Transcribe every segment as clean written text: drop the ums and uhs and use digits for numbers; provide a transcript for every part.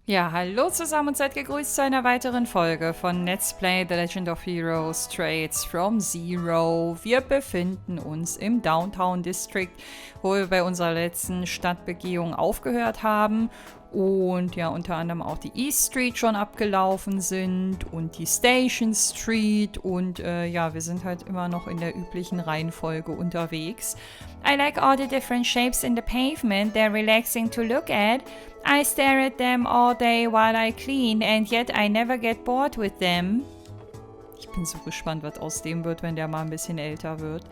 Ja, hallo zusammen und seid gegrüßt zu einer weiteren Folge von Let's Play The Legend of Heroes Trades from Zero. Wir befinden uns im Downtown District, wo wir bei unserer letzten Stadtbegehung aufgehört haben und ja unter anderem auch die East Street schon abgelaufen sind und die Station Street und ja, wir sind halt immer noch in der üblichen Reihenfolge unterwegs. I like all the different shapes in the pavement, they're relaxing to look at. I stare at them all day while I clean, and yet I never get bored with them. Ich bin so gespannt, was aus dem wird, wenn der mal ein bisschen älter wird.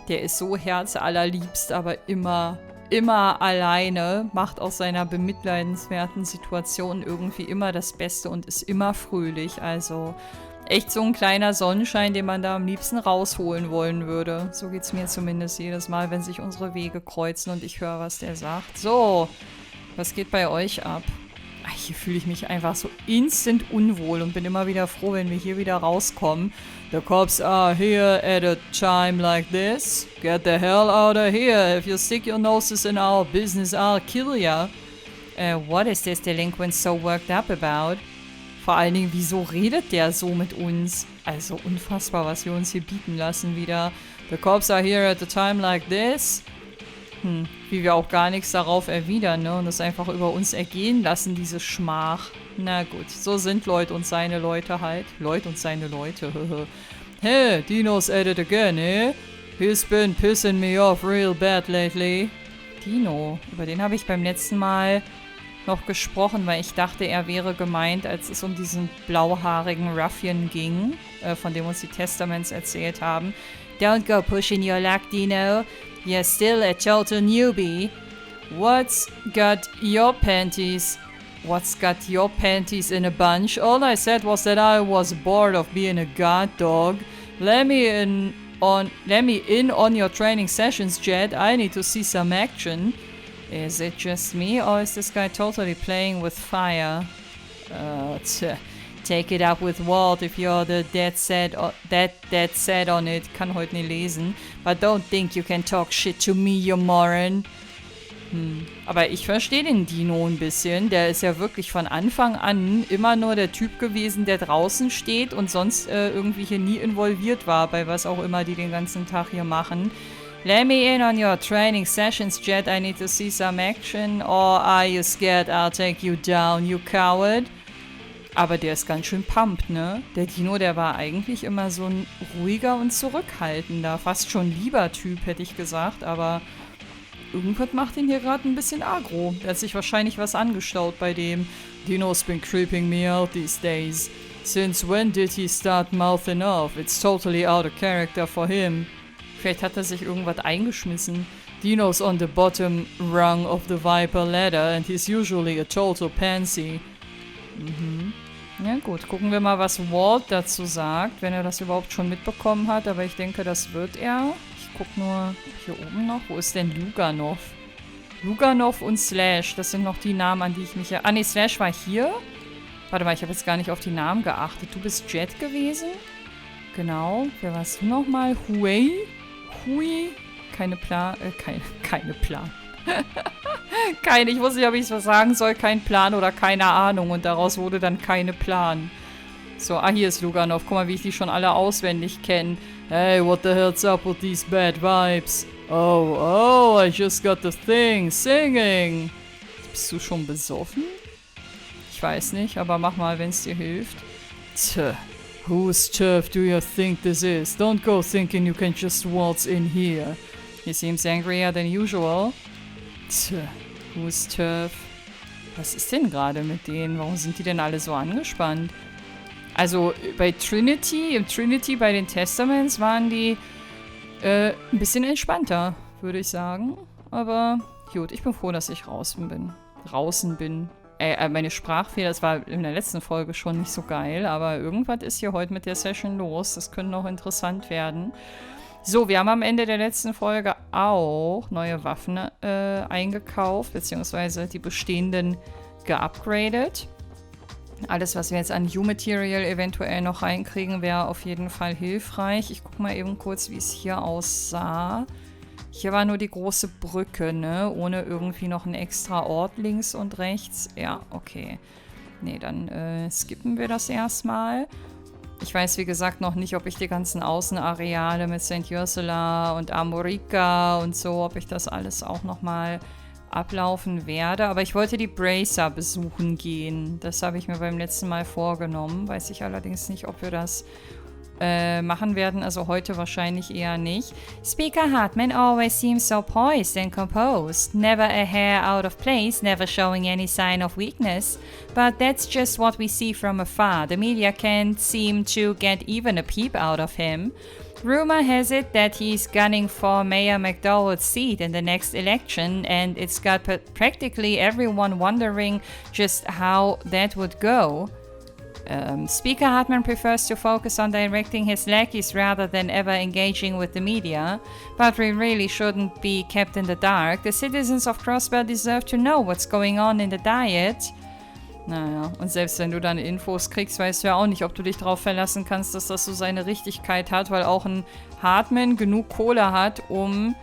Der ist so herzallerliebst, aber immer alleine, macht aus seiner bemitleidenswerten Situation irgendwie immer das Beste und ist immer fröhlich. Also echt so ein kleiner Sonnenschein, den man da am liebsten rausholen wollen würde. So geht's mir zumindest jedes Mal, wenn sich unsere Wege kreuzen und ich höre, was der sagt. So. Was geht bei euch ab? Ach, hier fühle ich mich einfach so instant unwohl und bin immer wieder froh, wenn wir hier wieder rauskommen. The cops are here at a time like this. Get the hell out of here. If you stick your noses in our business, I'll kill ya. What is this delinquent so worked up about? Vor allen Dingen, wieso redet der so mit uns? Also unfassbar, was wir uns hier bieten lassen wieder. The cops are here at a time like this. Wie wir auch gar nichts darauf erwidern, ne? Und das einfach über uns ergehen lassen, diese Schmach. Na gut, so sind Lloyd und seine Leute halt. Lloyd und seine Leute, Hey, Dino's at it again, eh? He's been pissing me off real bad lately. Dino, über den habe ich beim letzten Mal noch gesprochen, weil ich dachte, er wäre gemeint, als es um diesen blauhaarigen Ruffian ging, von dem uns die Testaments erzählt haben. Don't go pushing your luck, Dino. You're still a total newbie. What's got your panties in a bunch? All I said was that I was bored of being a guard dog. Let me in on your training sessions, Jed. I need to see some action. Is it just me, or is this guy totally playing with fire? Take it up with Walt if you're the dead set on it. Kann heute nicht lesen. But don't think you can talk shit to me, you moron. Aber ich verstehe den Dino ein bisschen. Der ist ja wirklich von Anfang an immer nur der Typ gewesen, der draußen steht und sonst irgendwie hier nie involviert war, bei was auch immer die den ganzen Tag hier machen. Let me in on your training sessions, Jet. I need to see some action. Or are you scared I'll take you down, you coward? Aber der ist ganz schön pumped, ne? Der Dino, der war eigentlich immer so ein ruhiger und zurückhaltender, fast schon lieber Typ, hätte ich gesagt, aber irgendwas macht ihn hier gerade ein bisschen aggro. Der hat sich wahrscheinlich was angestaut bei dem. Dino's been creeping me out these days. Since when did he start mouthing off? It's totally out of character for him. Vielleicht hat er sich irgendwas eingeschmissen. Dino's on the bottom rung of the Viper ladder and he's usually a total pansy. Ja gut, gucken wir mal, was Walt dazu sagt, wenn er das überhaupt schon mitbekommen hat, aber ich denke, das wird er. Ich gucke nur hier oben noch. Wo ist denn Luganov? Luganov und Slash, das sind noch die Namen, an die ich mich... Ah ne, Slash war hier. Warte mal, ich habe jetzt gar nicht auf die Namen geachtet. Du bist Jet gewesen? Genau. Wer warst du nochmal? Hui? Keine Plan. Ich wusste nicht, ob ich es sagen soll, kein Plan oder keine Ahnung. Und daraus wurde dann keine Plan. So, hier ist Luganov. Guck mal, wie ich die schon alle auswendig kenne. Hey, what the hell's up with these bad vibes? Oh, I just got the thing. Singing. Bist du schon besoffen? Ich weiß nicht, aber mach mal, wenn es dir hilft. Whose turf do you think this is? Don't go thinking you can just waltz in here. He seems angrier than usual. Whose turf? Was ist denn gerade mit denen? Warum sind die denn alle so angespannt? Also bei im Trinity bei den Testaments waren die ein bisschen entspannter, würde ich sagen. Aber gut, ich bin froh, dass ich draußen bin. Meine Sprachfehler, das war in der letzten Folge schon nicht so geil, aber irgendwas ist hier heute mit der Session los. Das könnte noch interessant werden. So, wir haben am Ende der letzten Folge auch neue Waffen eingekauft, beziehungsweise die bestehenden geupgradet. Alles, was wir jetzt an New-Material eventuell noch reinkriegen, wäre auf jeden Fall hilfreich. Ich gucke mal eben kurz, wie es hier aussah. Hier war nur die große Brücke, ne? Ohne irgendwie noch einen extra Ort links und rechts. Ja, okay. Nee, dann skippen wir das erstmal. Ich weiß, wie gesagt, noch nicht, ob ich die ganzen Außenareale mit St. Ursula und Armorica und so, ob ich das alles auch nochmal ablaufen werde. Aber ich wollte die Bracer besuchen gehen. Das habe ich mir beim letzten Mal vorgenommen. Weiß ich allerdings nicht, ob wir das machen werden. Also heute wahrscheinlich eher nicht. Speaker Hartman always seems so poised and composed. Never a hair out of place, never showing any sign of weakness. But that's just what we see from afar. The media can't seem to get even a peep out of him. Rumor has it that he's gunning for Mayor McDowell's seat in the next election, and it's got practically everyone wondering just how that would go. Speaker Hartman prefers to focus on directing his lackeys rather than ever engaging with the media, but we really shouldn't be kept in the dark. The citizens of Crossbell deserve to know what's going on in the Diet. Naja, und selbst wenn du dann Infos kriegst, weißt du ja auch nicht, ob du dich darauf verlassen kannst, dass das so seine Richtigkeit hat, weil auch ein Hartman genug Kohle hat, um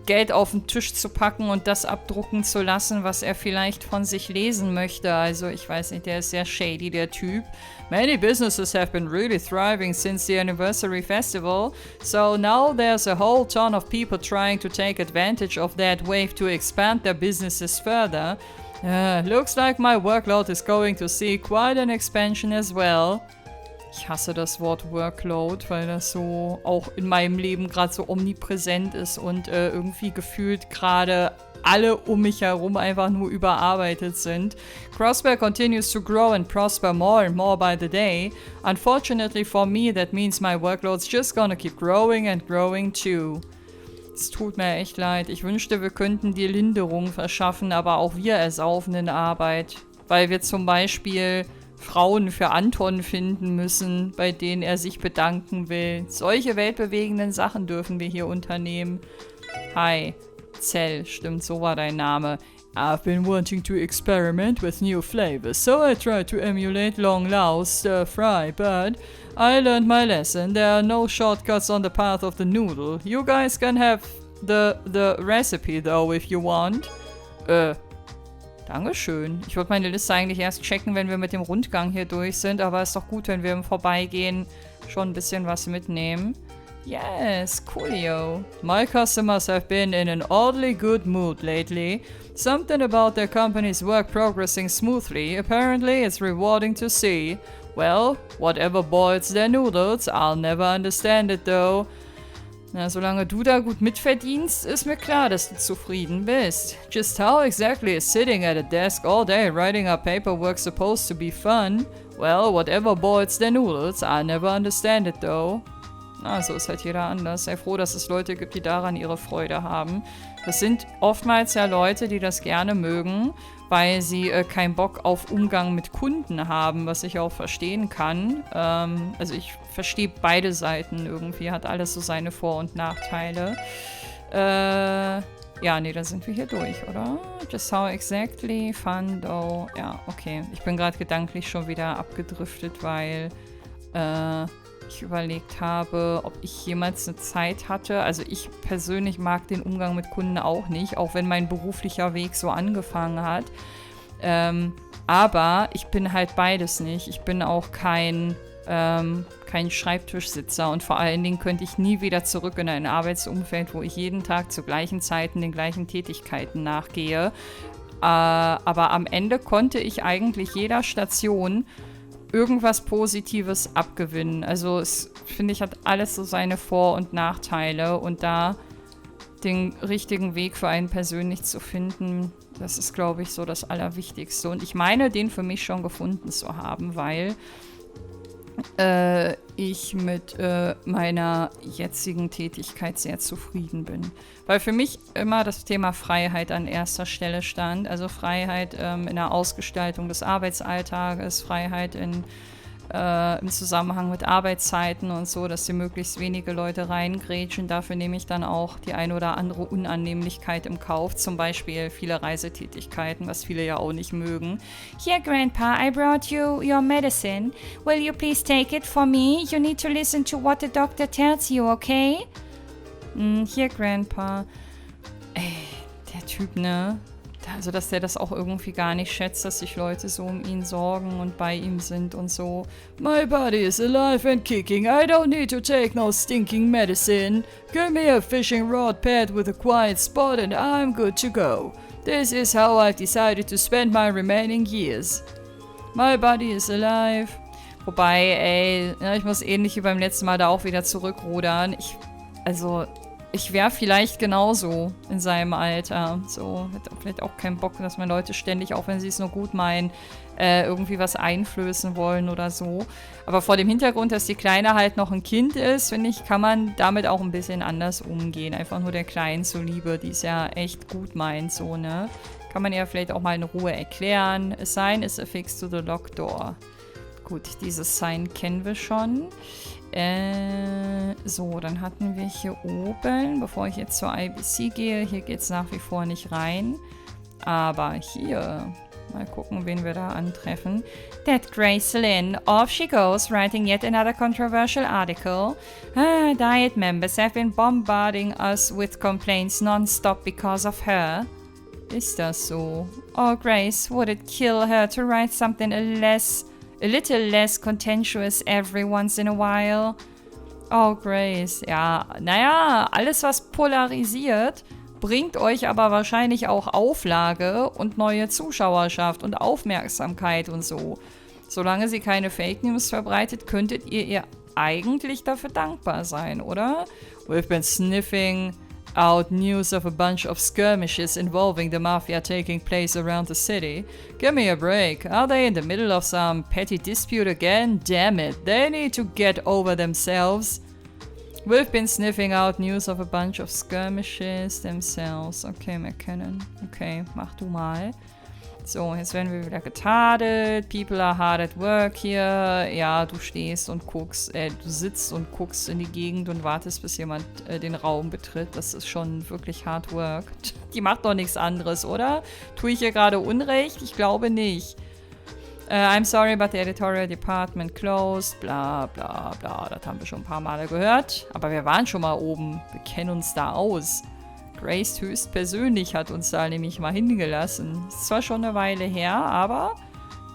Geld auf den Tisch zu packen und das abdrucken zu lassen, was er vielleicht von sich lesen möchte. Also ich weiß nicht, der ist sehr shady, der Typ. Many businesses have been really thriving since the anniversary festival, so now there's a whole ton of people trying to take advantage of that wave to expand their businesses further. Looks like my workload is going to see quite an expansion as well. Ich hasse das Wort Workload, weil das so auch in meinem Leben gerade so omnipräsent ist und irgendwie gefühlt gerade alle um mich herum einfach nur überarbeitet sind. Crossbell continues to grow and prosper more and more by the day. Unfortunately for me, that means my workload's just gonna keep growing and growing too. Es tut mir echt leid. Ich wünschte, wir könnten dir Linderung verschaffen, aber auch wir ersaufen in Arbeit. Weil wir zum Beispiel Frauen für Anton finden müssen, bei denen er sich bedanken will. Solche weltbewegenden Sachen dürfen wir hier unternehmen. Hi, Zell, stimmt, so war dein Name. I've been wanting to experiment with new flavors, so I tried to emulate Long Lao's stir fry, but I learned my lesson. There are no shortcuts on the path of the noodle. You guys can have the recipe though if you want. Dankeschön. Ich wollte meine Liste eigentlich erst checken, wenn wir mit dem Rundgang hier durch sind, aber ist doch gut, wenn wir im Vorbeigehen schon ein bisschen was mitnehmen. Yes, coolio. My customers have been in an oddly good mood lately. Something about their company's work progressing smoothly. Apparently, it's rewarding to see. Well, whatever boils their noodles, I'll never understand it though. Na, solange du da gut mitverdienst, ist mir klar, dass du zufrieden bist. Just how exactly is sitting at a desk all day writing up paperwork supposed to be fun? Well, whatever boils their noodles, I'll never understand it though. Na, so ist halt jeder anders. Sei froh, dass es Leute gibt, die daran ihre Freude haben. Das sind oftmals ja Leute, die das gerne mögen, weil sie keinen Bock auf Umgang mit Kunden haben, was ich auch verstehen kann. Also ich verstehe beide Seiten irgendwie, hat alles so seine Vor- und Nachteile. Ja, nee, da sind wir hier durch, oder? Just how exactly, fun, though. Ja, okay. Ich bin gerade gedanklich schon wieder abgedriftet, weil ich überlegt habe, ob ich jemals eine Zeit hatte. Also ich persönlich mag den Umgang mit Kunden auch nicht, auch wenn mein beruflicher Weg so angefangen hat. Aber ich bin halt beides nicht. Ich bin auch kein Schreibtischsitzer und vor allen Dingen könnte ich nie wieder zurück in ein Arbeitsumfeld, wo ich jeden Tag zu gleichen Zeiten den gleichen Tätigkeiten nachgehe. Aber am Ende konnte ich eigentlich jeder Station irgendwas Positives abgewinnen. Also es, finde ich, hat alles so seine Vor- und Nachteile und da den richtigen Weg für einen persönlich zu finden, das ist, glaube ich, so das Allerwichtigste. Und ich meine, den für mich schon gefunden zu haben, weil ich mit meiner jetzigen Tätigkeit sehr zufrieden bin. Weil für mich immer das Thema Freiheit an erster Stelle stand. Also Freiheit in der Ausgestaltung des Arbeitsalltages, Freiheit im Zusammenhang mit Arbeitszeiten und so, dass hier möglichst wenige Leute reingrätschen. Dafür nehme ich dann auch die ein oder andere Unannehmlichkeit im Kauf. Zum Beispiel viele Reisetätigkeiten, was viele ja auch nicht mögen. Here, Grandpa, I brought you your medicine. Will you please take it for me? You need to listen to what the doctor tells you, okay? Hier, Grandpa. Ey, der Typ, ne? Also, dass der das auch irgendwie gar nicht schätzt, dass sich Leute so um ihn sorgen und bei ihm sind und so. My body is alive and kicking. I don't need to take no stinking medicine. Give me a fishing rod pad with a quiet spot and I'm good to go. This is how I've decided to spend my remaining years. My body is alive. Wobei, ey, ja, ich muss ähnlich wie beim letzten Mal da auch wieder zurückrudern. Ich wäre vielleicht genauso in seinem Alter. So, hätte vielleicht auch keinen Bock, dass man Leute ständig, auch wenn sie es nur gut meinen, irgendwie was einflößen wollen oder so. Aber vor dem Hintergrund, dass die Kleine halt noch ein Kind ist, finde ich, kann man damit auch ein bisschen anders umgehen. Einfach nur der Kleinen zuliebe, die es ja echt gut meint, so, ne? Kann man ihr vielleicht auch mal in Ruhe erklären. A sign is affixed to the locked door. Gut, dieses Sign kennen wir schon. So, dann hatten wir hier oben, bevor ich jetzt zur IBC gehe, hier geht es nach wie vor nicht rein. Aber hier, mal gucken, wen wir da antreffen. That Grace Lynn, off she goes, writing yet another controversial article. Diet members have been bombarding us with complaints non-stop because of her. Ist das so? Oh, Grace, would it kill her to write something a little less contentious every once in a while? Oh, Grace. Ja, naja, alles, was polarisiert, bringt euch aber wahrscheinlich auch Auflage und neue Zuschauerschaft und Aufmerksamkeit und so. Solange sie keine Fake News verbreitet, könntet ihr eigentlich dafür dankbar sein, oder? We've been sniffing out news of a bunch of skirmishes involving the mafia taking place around the city. Give me a break. Are they in the middle of some petty dispute again? Damn it, they need to get over themselves. We've been sniffing out news of a bunch of skirmishes themselves. Okay, McKinnon. Okay, mach du mal. So, jetzt werden wir wieder getadelt. People are hard at work hier. Ja, du stehst und guckst, du sitzt und guckst in die Gegend und wartest, bis jemand den Raum betritt. Das ist schon wirklich hard work. Die macht doch nichts anderes, oder? Tue ich hier gerade Unrecht? Ich glaube nicht. I'm sorry, but the editorial department closed. Bla, bla, bla. Das haben wir schon ein paar Male gehört. Aber wir waren schon mal oben. Wir kennen uns da aus. Grace höchstpersönlich hat uns da nämlich mal hingelassen. Ist zwar schon eine Weile her, aber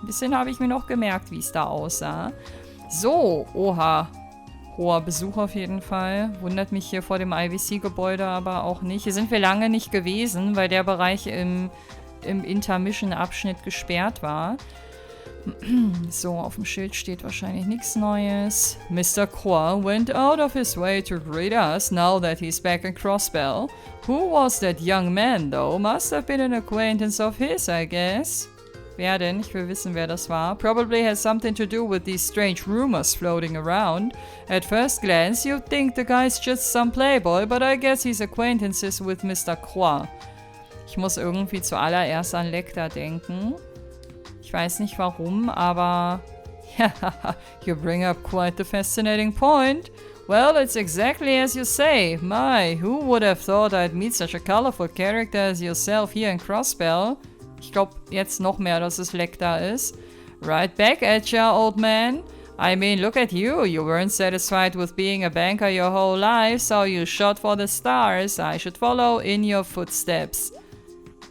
ein bisschen habe ich mir noch gemerkt, wie es da aussah. So, oha. Hoher Besuch auf jeden Fall. Wundert mich hier vor dem IVC-Gebäude aber auch nicht. Hier sind wir lange nicht gewesen, weil der Bereich im Intermission-Abschnitt gesperrt war. So, auf dem Schild steht wahrscheinlich nichts Neues. Mr. Croix went out of his way to greet us now that he's back in Crossbell. Who was that young man, though? Must have been an acquaintance of his, I guess. Wer denn? Ich will wissen, wer das war. Probably has something to do with these strange rumors floating around. At first glance, you'd think the guy's just some playboy, but I guess he's acquaintances with Mr. Croix. Ich muss irgendwie zuallererst an Lecter denken. Ich weiß nicht warum, aber... You bring up quite the fascinating point. Well, it's exactly as you say. My, who would have thought I'd meet such a colorful character as yourself here in Crossbell? Ich glaube jetzt noch mehr, dass es Lecter ist. Right back at ya, old man. I mean, look at you. You weren't satisfied with being a banker your whole life, so you shot for the stars. I should follow in your footsteps.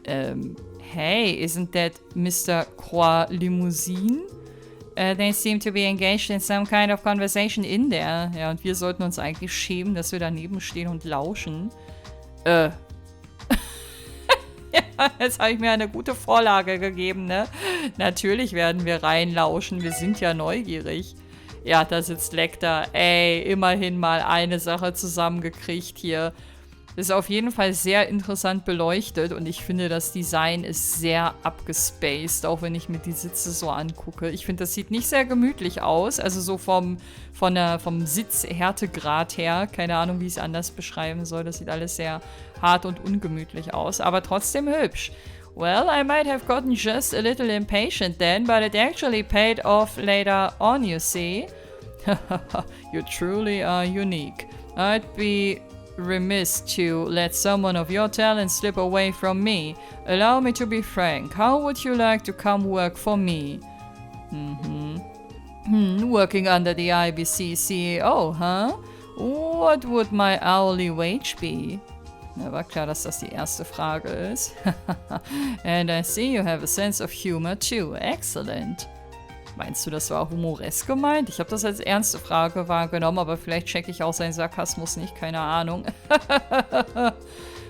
Hey, isn't that Mr. Croix Limousine? They seem to be engaged in some kind of conversation in there. Ja, und wir sollten uns eigentlich schämen, dass wir daneben stehen und lauschen. Ja, jetzt habe ich mir eine gute Vorlage gegeben, ne? Natürlich werden wir reinlauschen, wir sind ja neugierig. Ja, da sitzt Lecter. Ey, immerhin mal eine Sache zusammengekriegt hier. Ist auf jeden Fall sehr interessant beleuchtet und ich finde, das Design ist sehr abgespaced, auch wenn ich mir die Sitze so angucke. Ich finde, das sieht nicht sehr gemütlich aus, also so vom Sitzhärtegrad her. Keine Ahnung, wie ich es anders beschreiben soll. Das sieht alles sehr hart und ungemütlich aus, aber trotzdem hübsch. Well, I might have gotten just a little impatient then, but it actually paid off later on, you see. You truly are unique. I'd be remiss to let someone of your talent slip away from me. Allow me to be frank. How would you like to come work for me? Working under the IBC CEO, huh? what would my hourly wage be? Na, war klar, dass das die erste Frage ist. And I see you have a sense of humor too. Excellent. Meinst du, das war humoresk gemeint? Ich habe das als ernste Frage wahrgenommen, aber vielleicht checke ich auch seinen Sarkasmus nicht, keine Ahnung.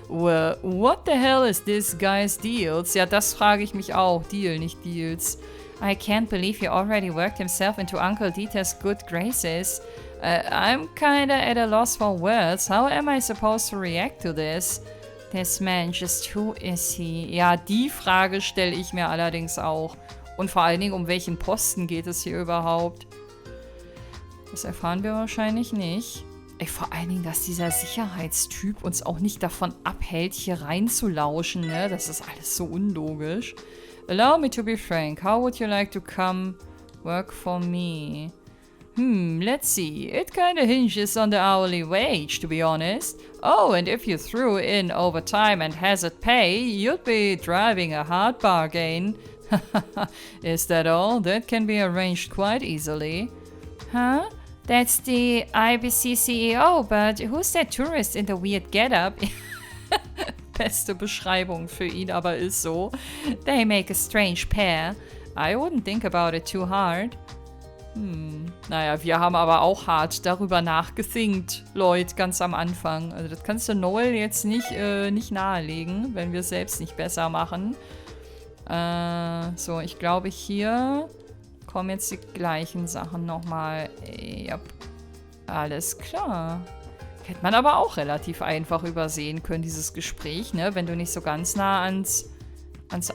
Well, what the hell is this guy's deals? Ja, das frage ich mich auch. Deal, nicht Deals. I can't believe he already worked himself into Uncle Dieter's good graces. I'm kinda at a loss for words. How am I supposed to react to this? This man, just who is he? Ja, die Frage stelle ich mir allerdings auch. Und vor allen Dingen, um welchen Posten geht es hier überhaupt? Das erfahren wir wahrscheinlich nicht. Ey, vor allen Dingen, dass dieser Sicherheitstyp uns auch nicht davon abhält, hier reinzulauschen, ne? Das ist alles so unlogisch. Allow me to be frank. How would you like to come work for me? Let's see. It kinda hinges on the hourly wage, to be honest. Oh, and if you threw in overtime and hazard pay, you'd be driving a hard bargain. Is that all? That can be arranged quite easily. Huh? That's the IBC CEO, but who's that tourist in the weird getup? Beste Beschreibung für ihn, aber ist so. They make a strange pair. I wouldn't think about it too hard. Naja, wir haben aber auch hart darüber nachgethinkt, Leute, ganz am Anfang. Also das kannst du Noel jetzt nicht nahelegen, wenn wir es selbst nicht besser machen. So, ich glaube, hier kommen jetzt die gleichen Sachen nochmal. Ja, alles klar. Hätte man aber auch relativ einfach übersehen können, dieses Gespräch, ne? Wenn du nicht so ganz nah ans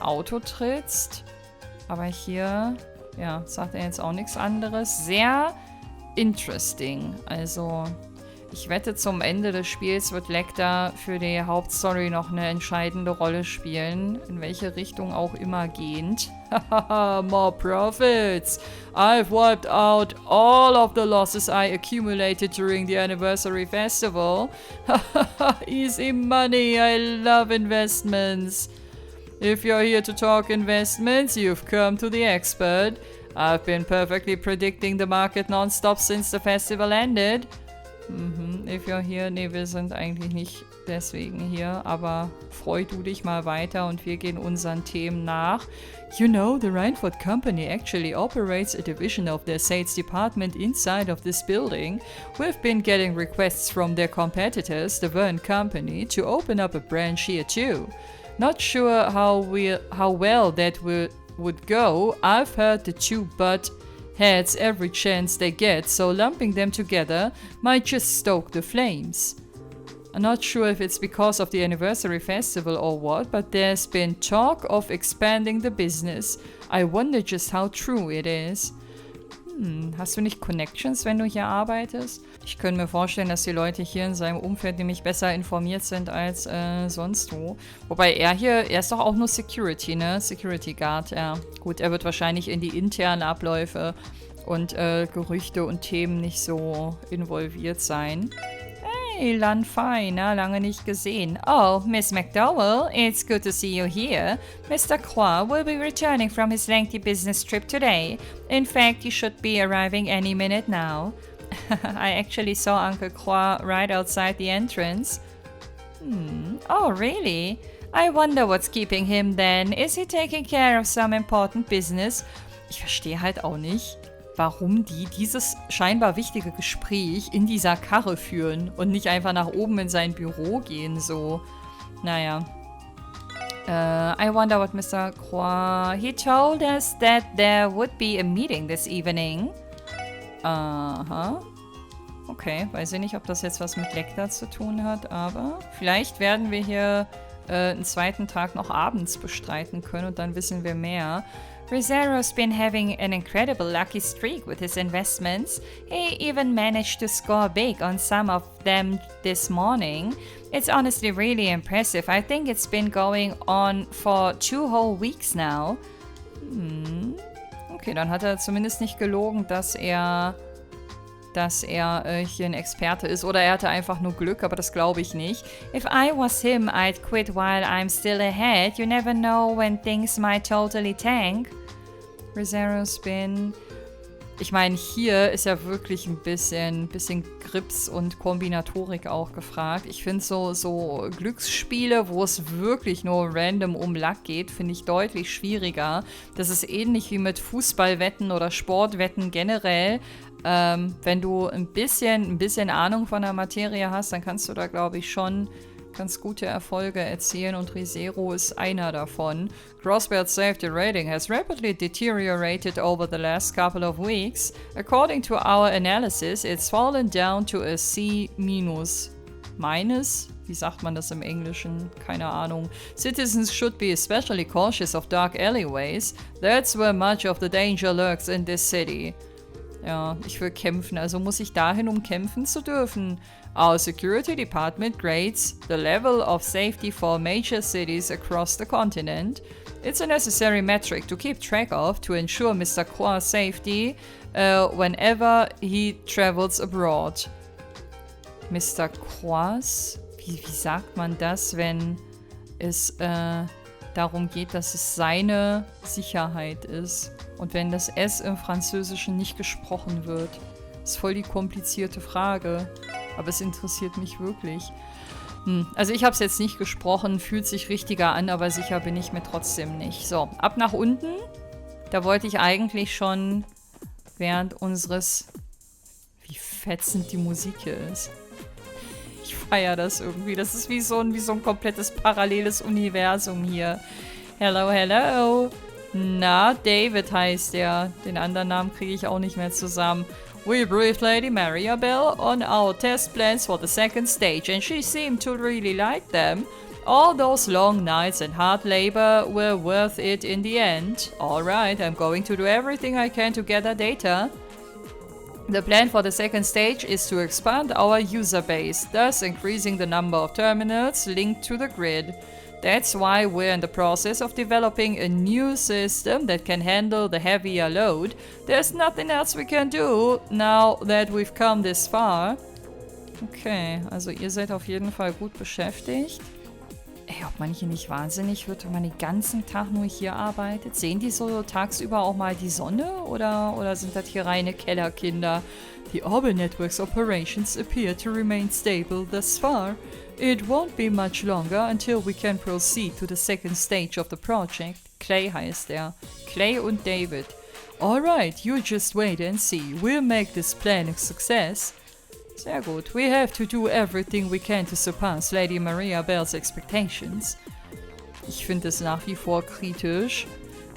Auto trittst. Aber hier, ja, sagt er jetzt auch nichts anderes. Sehr interesting. Also, ich wette, zum Ende des Spiels wird Lecter für die Hauptstory noch eine entscheidende Rolle spielen. In welche Richtung auch immer gehend. More profits. I've wiped out all of the losses I accumulated during the anniversary festival. Easy money. I love investments. If you're here to talk investments, you've come to the expert. I've been perfectly predicting the market non-stop since the festival ended. If you're here, nee, wir sind eigentlich nicht deswegen hier, aber freu du dich mal weiter und wir gehen unseren Themen nach. You know, the Reinford Company actually operates a division of their sales department inside of this building. We've been getting requests from their competitors, the WERDEN Company, to open up a branch here too. Not sure how well that would go. I've heard the two butt heads every chance they get, so lumping them together might just stoke the flames. I'm not sure if it's because of the anniversary festival or what, but there's been talk of expanding the business. I wonder just how true it is. Hast du nicht Connections, wenn du hier arbeitest? Ich könnte mir vorstellen, dass die Leute hier in seinem Umfeld nämlich besser informiert sind als sonst wo. Wobei er ist doch auch nur Security, ne? Security Guard, ja. Gut, er wird wahrscheinlich in die internen Abläufe und Gerüchte und Themen nicht so involviert sein. Hey, Lan Fei, na, lange nicht gesehen. Oh, Miss McDowell, it's good to see you here. Mr. Croix will be returning from his lengthy business trip today. In fact, he should be arriving any minute now. I actually saw Uncle Croix right outside the entrance. Oh, really? I wonder what's keeping him then. Is he taking care of some important business? Ich verstehe halt auch nicht, warum die dieses scheinbar wichtige Gespräch in dieser Karre führen und nicht einfach nach oben in sein Büro gehen, so. Naja. I wonder what Mr. Croix... He told us that there would be a meeting this evening. Aha. Okay, weiß ich nicht, ob das jetzt was mit Lecter zu tun hat, aber vielleicht werden wir hier einen zweiten Tag noch abends bestreiten können und dann wissen wir mehr. Rizzaro's been having an incredible lucky streak with his investments. He even managed to score big on some of them this morning. It's honestly really impressive. I think it's been going on for 2 whole weeks now. Okay, dann hat er zumindest nicht gelogen, dass er hier ein Experte ist. Oder er hatte einfach nur Glück, aber das glaube ich nicht. If I was him, I'd quit while I'm still ahead. You never know when things might totally tank. Rizzaro's been... Ich meine, hier ist ja wirklich ein bisschen Grips und Kombinatorik auch gefragt. Ich finde so Glücksspiele, wo es wirklich nur random um Luck geht, finde ich deutlich schwieriger. Das ist ähnlich wie mit Fußballwetten oder Sportwetten generell. Wenn du ein bisschen Ahnung von der Materie hast, dann kannst du da, glaube ich, schon ganz gute Erfolge erzielen und ReZero ist einer davon. Crossbelt safety rating has rapidly deteriorated over the last couple of weeks. According to our analysis, it's fallen down to a C-. Minus? Wie sagt man das im Englischen? Keine Ahnung. Citizens should be especially cautious of dark alleyways. That's where much of the danger lurks in this city. Ja, ich will kämpfen, also muss ich dahin, um kämpfen zu dürfen. Our security department grades the level of safety for major cities across the continent. It's a necessary metric to keep track of to ensure Mr. Qua's safety whenever he travels abroad. Mr. Qua's? Wie sagt man das, wenn es darum geht, dass es seine Sicherheit ist? Und wenn das S im Französischen nicht gesprochen wird. Ist voll die komplizierte Frage. Aber es interessiert mich wirklich. Also ich habe es jetzt nicht gesprochen, fühlt sich richtiger an, aber sicher bin ich mir trotzdem nicht. So, ab nach unten. Da wollte ich eigentlich schon während unseres... Wie fetzend die Musik hier ist. Ich feiere das irgendwie. Das ist wie so ein komplettes paralleles Universum hier. Hello, hello. Na, David heißt er. Den anderen Namen kriege ich auch nicht mehr zusammen. We briefed Lady Mariabelle on our test plans for the second stage and she seemed to really like them. All those long nights and hard labor were worth it in the end. Alright, I'm going to do everything I can to gather data. The plan for the second stage is to expand our user base, thus increasing the number of terminals linked to the grid. That's why we're in the process of developing a new system that can handle the heavier load. There's nothing else we can do now that we've come this far. Okay, also ihr seid auf jeden Fall gut beschäftigt. Ey, ob man hier nicht wahnsinnig wird, wenn man den ganzen Tag nur hier arbeitet? Sehen die so tagsüber auch mal die Sonne? Oder sind das hier reine Kellerkinder? The Orbital Network's operations appear to remain stable thus far. It won't be much longer until we can proceed to the second stage of the project. Clay heißt er. Clay und David. Alright, you just wait and see. We'll make this plan a success. Sehr gut. We have to do everything we can to surpass Lady Mariabelle's expectations. Ich finde es nach wie vor kritisch,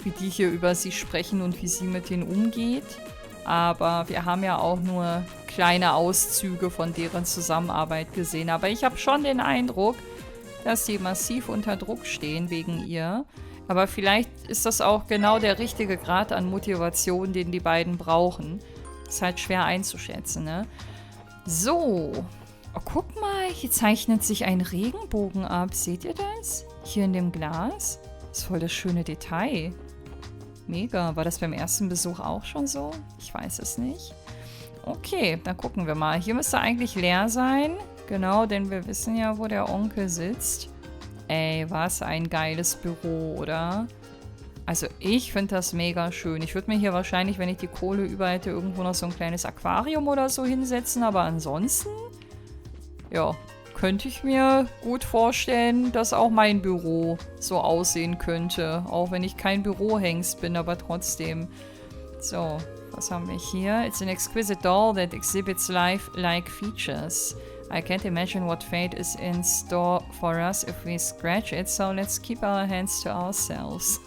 wie die hier über sie sprechen und wie sie mit denen umgeht. Aber wir haben ja auch nur kleine Auszüge von deren Zusammenarbeit gesehen. Aber ich habe schon den Eindruck, dass sie massiv unter Druck stehen wegen ihr. Aber vielleicht ist das auch genau der richtige Grad an Motivation, den die beiden brauchen. Ist halt schwer einzuschätzen, ne? So. Oh, guck mal, hier zeichnet sich ein Regenbogen ab. Seht ihr das? Hier in dem Glas. Das ist voll das schöne Detail. Mega. War das beim ersten Besuch auch schon so? Ich weiß es nicht. Okay, dann gucken wir mal. Hier müsste eigentlich leer sein. Genau, denn wir wissen ja, wo der Onkel sitzt. Ey, was ein geiles Büro, oder? Also ich finde das mega schön. Ich würde mir hier wahrscheinlich, wenn ich die Kohle über hätte, irgendwo noch so ein kleines Aquarium oder so hinsetzen. Aber ansonsten, ja, könnte ich mir gut vorstellen, dass auch mein Büro so aussehen könnte. Auch wenn ich kein Bürohengst bin, aber trotzdem. So, was haben wir hier? It's an exquisite doll that exhibits life-like features. I can't imagine what fate is in store for us if we scratch it, so let's keep our hands to ourselves.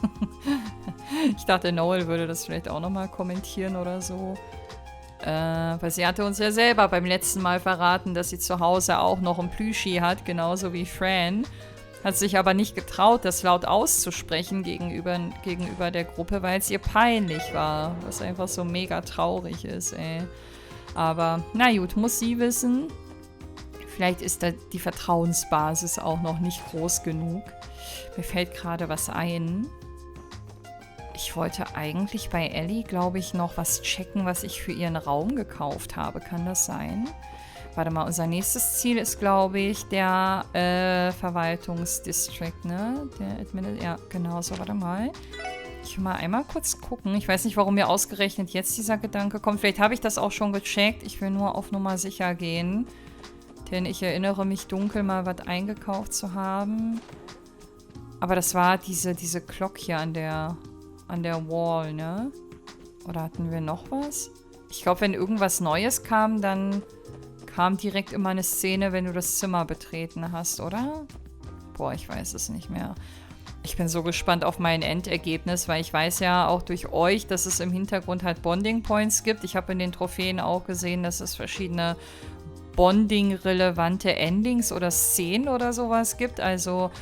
Ich dachte, Noel würde das vielleicht auch nochmal kommentieren oder so. Weil sie hatte uns ja selber beim letzten Mal verraten, dass sie zu Hause auch noch ein Plüschi hat, genauso wie Fran. Hat sich aber nicht getraut, das laut auszusprechen gegenüber der Gruppe, weil es ihr peinlich war. Was einfach so mega traurig ist, ey. Aber, na gut, muss sie wissen. Vielleicht ist da die Vertrauensbasis auch noch nicht groß genug. Mir fällt gerade was ein. Ich wollte eigentlich bei Ellie, glaube ich, noch was checken, was ich für ihren Raum gekauft habe. Kann das sein? Warte mal, unser nächstes Ziel ist, glaube ich, der Verwaltungsdistrikt, ne? Ja, genau so, warte mal. Ich will mal einmal kurz gucken. Ich weiß nicht, warum mir ausgerechnet jetzt dieser Gedanke kommt. Vielleicht habe ich das auch schon gecheckt. Ich will nur auf Nummer sicher gehen. Denn ich erinnere mich dunkel, mal was eingekauft zu haben. Aber das war diese Glock hier an der Wall, ne? Oder hatten wir noch was? Ich glaube, wenn irgendwas Neues kam, dann kam direkt immer eine Szene, wenn du das Zimmer betreten hast, oder? Boah, ich weiß es nicht mehr. Ich bin so gespannt auf mein Endergebnis, weil ich weiß ja auch durch euch, dass es im Hintergrund halt Bonding Points gibt. Ich habe in den Trophäen auch gesehen, dass es verschiedene Bonding-relevante Endings oder Szenen oder sowas gibt. Also,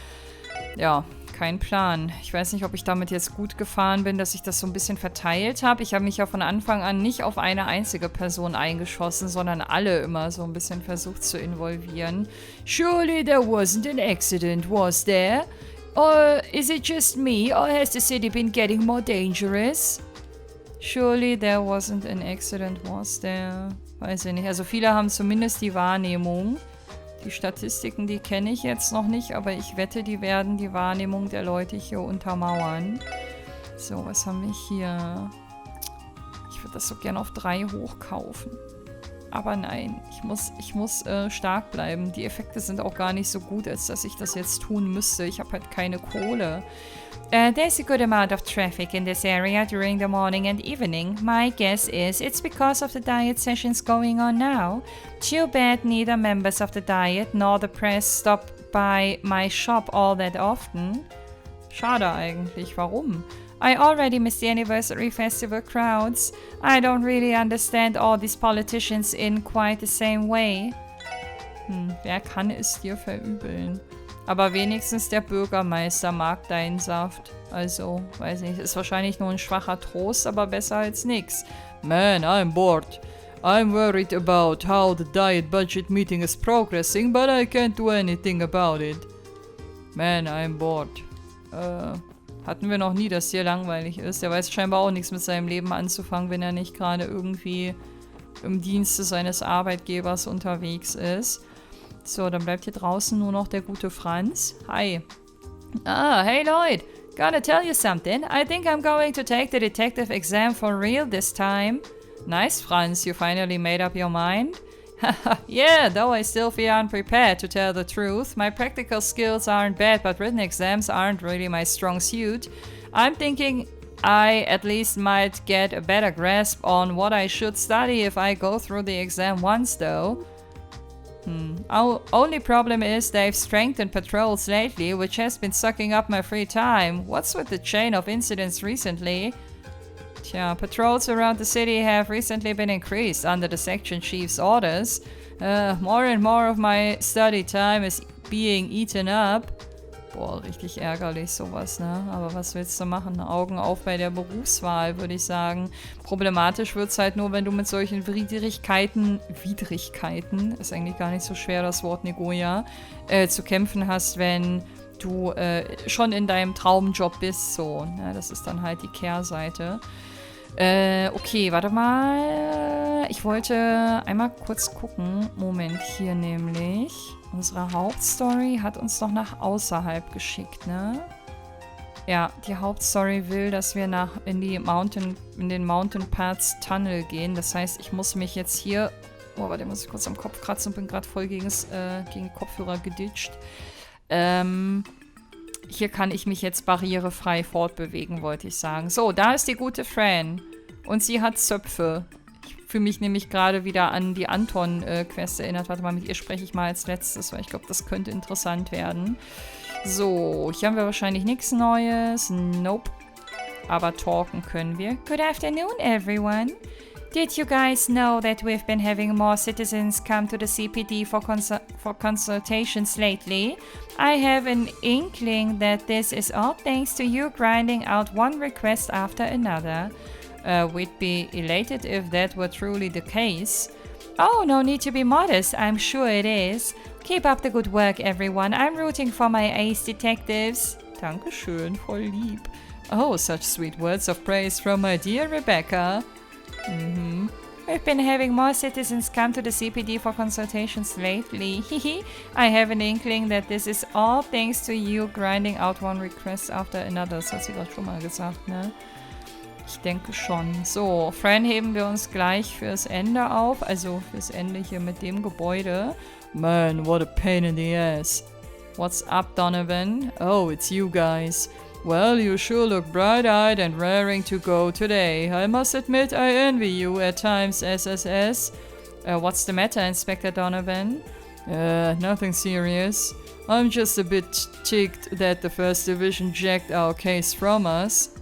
ja, kein Plan. Ich weiß nicht, ob ich damit jetzt gut gefahren bin, dass ich das so ein bisschen verteilt habe. Ich habe mich ja von Anfang an nicht auf eine einzige Person eingeschossen, sondern alle immer so ein bisschen versucht zu involvieren. Surely there wasn't an accident, was there? Or is it just me, or has the city been getting more dangerous? Surely there wasn't an accident, was there? Weiß ich nicht. Also viele haben zumindest die Wahrnehmung. Die Statistiken, die kenne ich jetzt noch nicht, aber ich wette, die werden die Wahrnehmung der Leute hier untermauern. So, was haben wir hier? Ich würde das so gerne auf 3 hochkaufen. Aber nein, ich muss stark bleiben. Die Effekte sind auch gar nicht so gut, als dass ich das jetzt tun müsste. Ich habe halt keine Kohle. There's a good amount of traffic in this area during the morning and evening. My guess is it's because of the diet sessions going on now. Too bad neither members of the diet nor the press stop by my shop all that often. Schade eigentlich. Warum? I already missed the anniversary festival crowds. I don't really understand all these politicians in quite the same way. Wer kann es dir verübeln? Aber wenigstens der Bürgermeister mag deinen Saft. Also, weiß nicht, ist wahrscheinlich nur ein schwacher Trost, aber besser als nix. Man, I'm bored. I'm worried about how the diet budget meeting is progressing, but I can't do anything about it. Man, I'm bored. Hatten wir noch nie, dass hier langweilig ist. Der weiß scheinbar auch nichts mit seinem Leben anzufangen, wenn er nicht gerade irgendwie im Dienste seines Arbeitgebers unterwegs ist. So, dann bleibt hier draußen nur noch der gute Franz. Hi. Ah, hey Lloyd. Gotta tell you something. I think I'm going to take the detective exam for real this time. Nice, Franz. You finally made up your mind? Yeah, though I still feel unprepared to tell the truth. My practical skills aren't bad, but written exams aren't really my strong suit. I'm thinking I at least might get a better grasp on what I should study if I go through the exam once, though. Our only problem is they've strengthened patrols lately, which has been sucking up my free time. What's with the chain of incidents recently? Tja, patrols around the city have recently been increased under the section chief's orders. More and more of my study time is being eaten up. Boah, richtig ärgerlich sowas, ne? Aber was willst du machen? Augen auf bei der Berufswahl, würde ich sagen. Problematisch wird's halt nur, wenn du mit solchen Widrigkeiten, ist eigentlich gar nicht so schwer, das Wort Negoya, zu kämpfen hast, wenn du schon in deinem Traumjob bist, so. Ne? Das ist dann halt die Kehrseite. Okay, warte mal. Ich wollte einmal kurz gucken. Moment, hier nämlich. Unsere Hauptstory hat uns doch nach außerhalb geschickt, ne? Ja, die Hauptstory will, dass wir in den Mountain Paths Tunnel gehen. Das heißt, ich muss mich jetzt hier... Oh, warte, muss ich kurz am Kopf kratzen und bin gerade voll gegen Kopfhörer geditscht. Hier kann ich mich jetzt barrierefrei fortbewegen, wollte ich sagen. So, da ist die gute Fran. Und sie hat Zöpfe. Ich fühle mich nämlich gerade wieder an die Anton-Quest erinnert. Warte mal, mit ihr spreche ich mal als letztes, weil ich glaube, das könnte interessant werden. So, hier haben wir wahrscheinlich nichts Neues. Nope. Aber talken können wir. Good afternoon, everyone. Did you guys know that we've been having more citizens come to the CPD for consultations lately? I have an inkling that this is all thanks to you grinding out one request after another. We'd be elated if that were truly the case. Oh, no need to be modest, I'm sure it is. Keep up the good work, everyone. I'm rooting for my ace detectives. Dankeschön, voll lieb. Oh, such sweet words of praise from my dear Rebecca. We've been having more citizens come to the CPD for consultations lately. I have an inkling that this is all thanks to you grinding out one request after another. Das hat sie gerade schon mal gesagt, ne? Ich denke schon. So, Fran heben wir uns gleich fürs Ende auf. Also fürs Ende hier mit dem Gebäude. Man, what a pain in the ass. What's up, Donovan? Oh, it's you guys. Well, you sure look bright-eyed and raring to go today. I must admit I envy you at times, SSS. What's the matter, Inspector Donovan? Nothing serious. I'm just a bit ticked that the 1st Division jacked our case from us.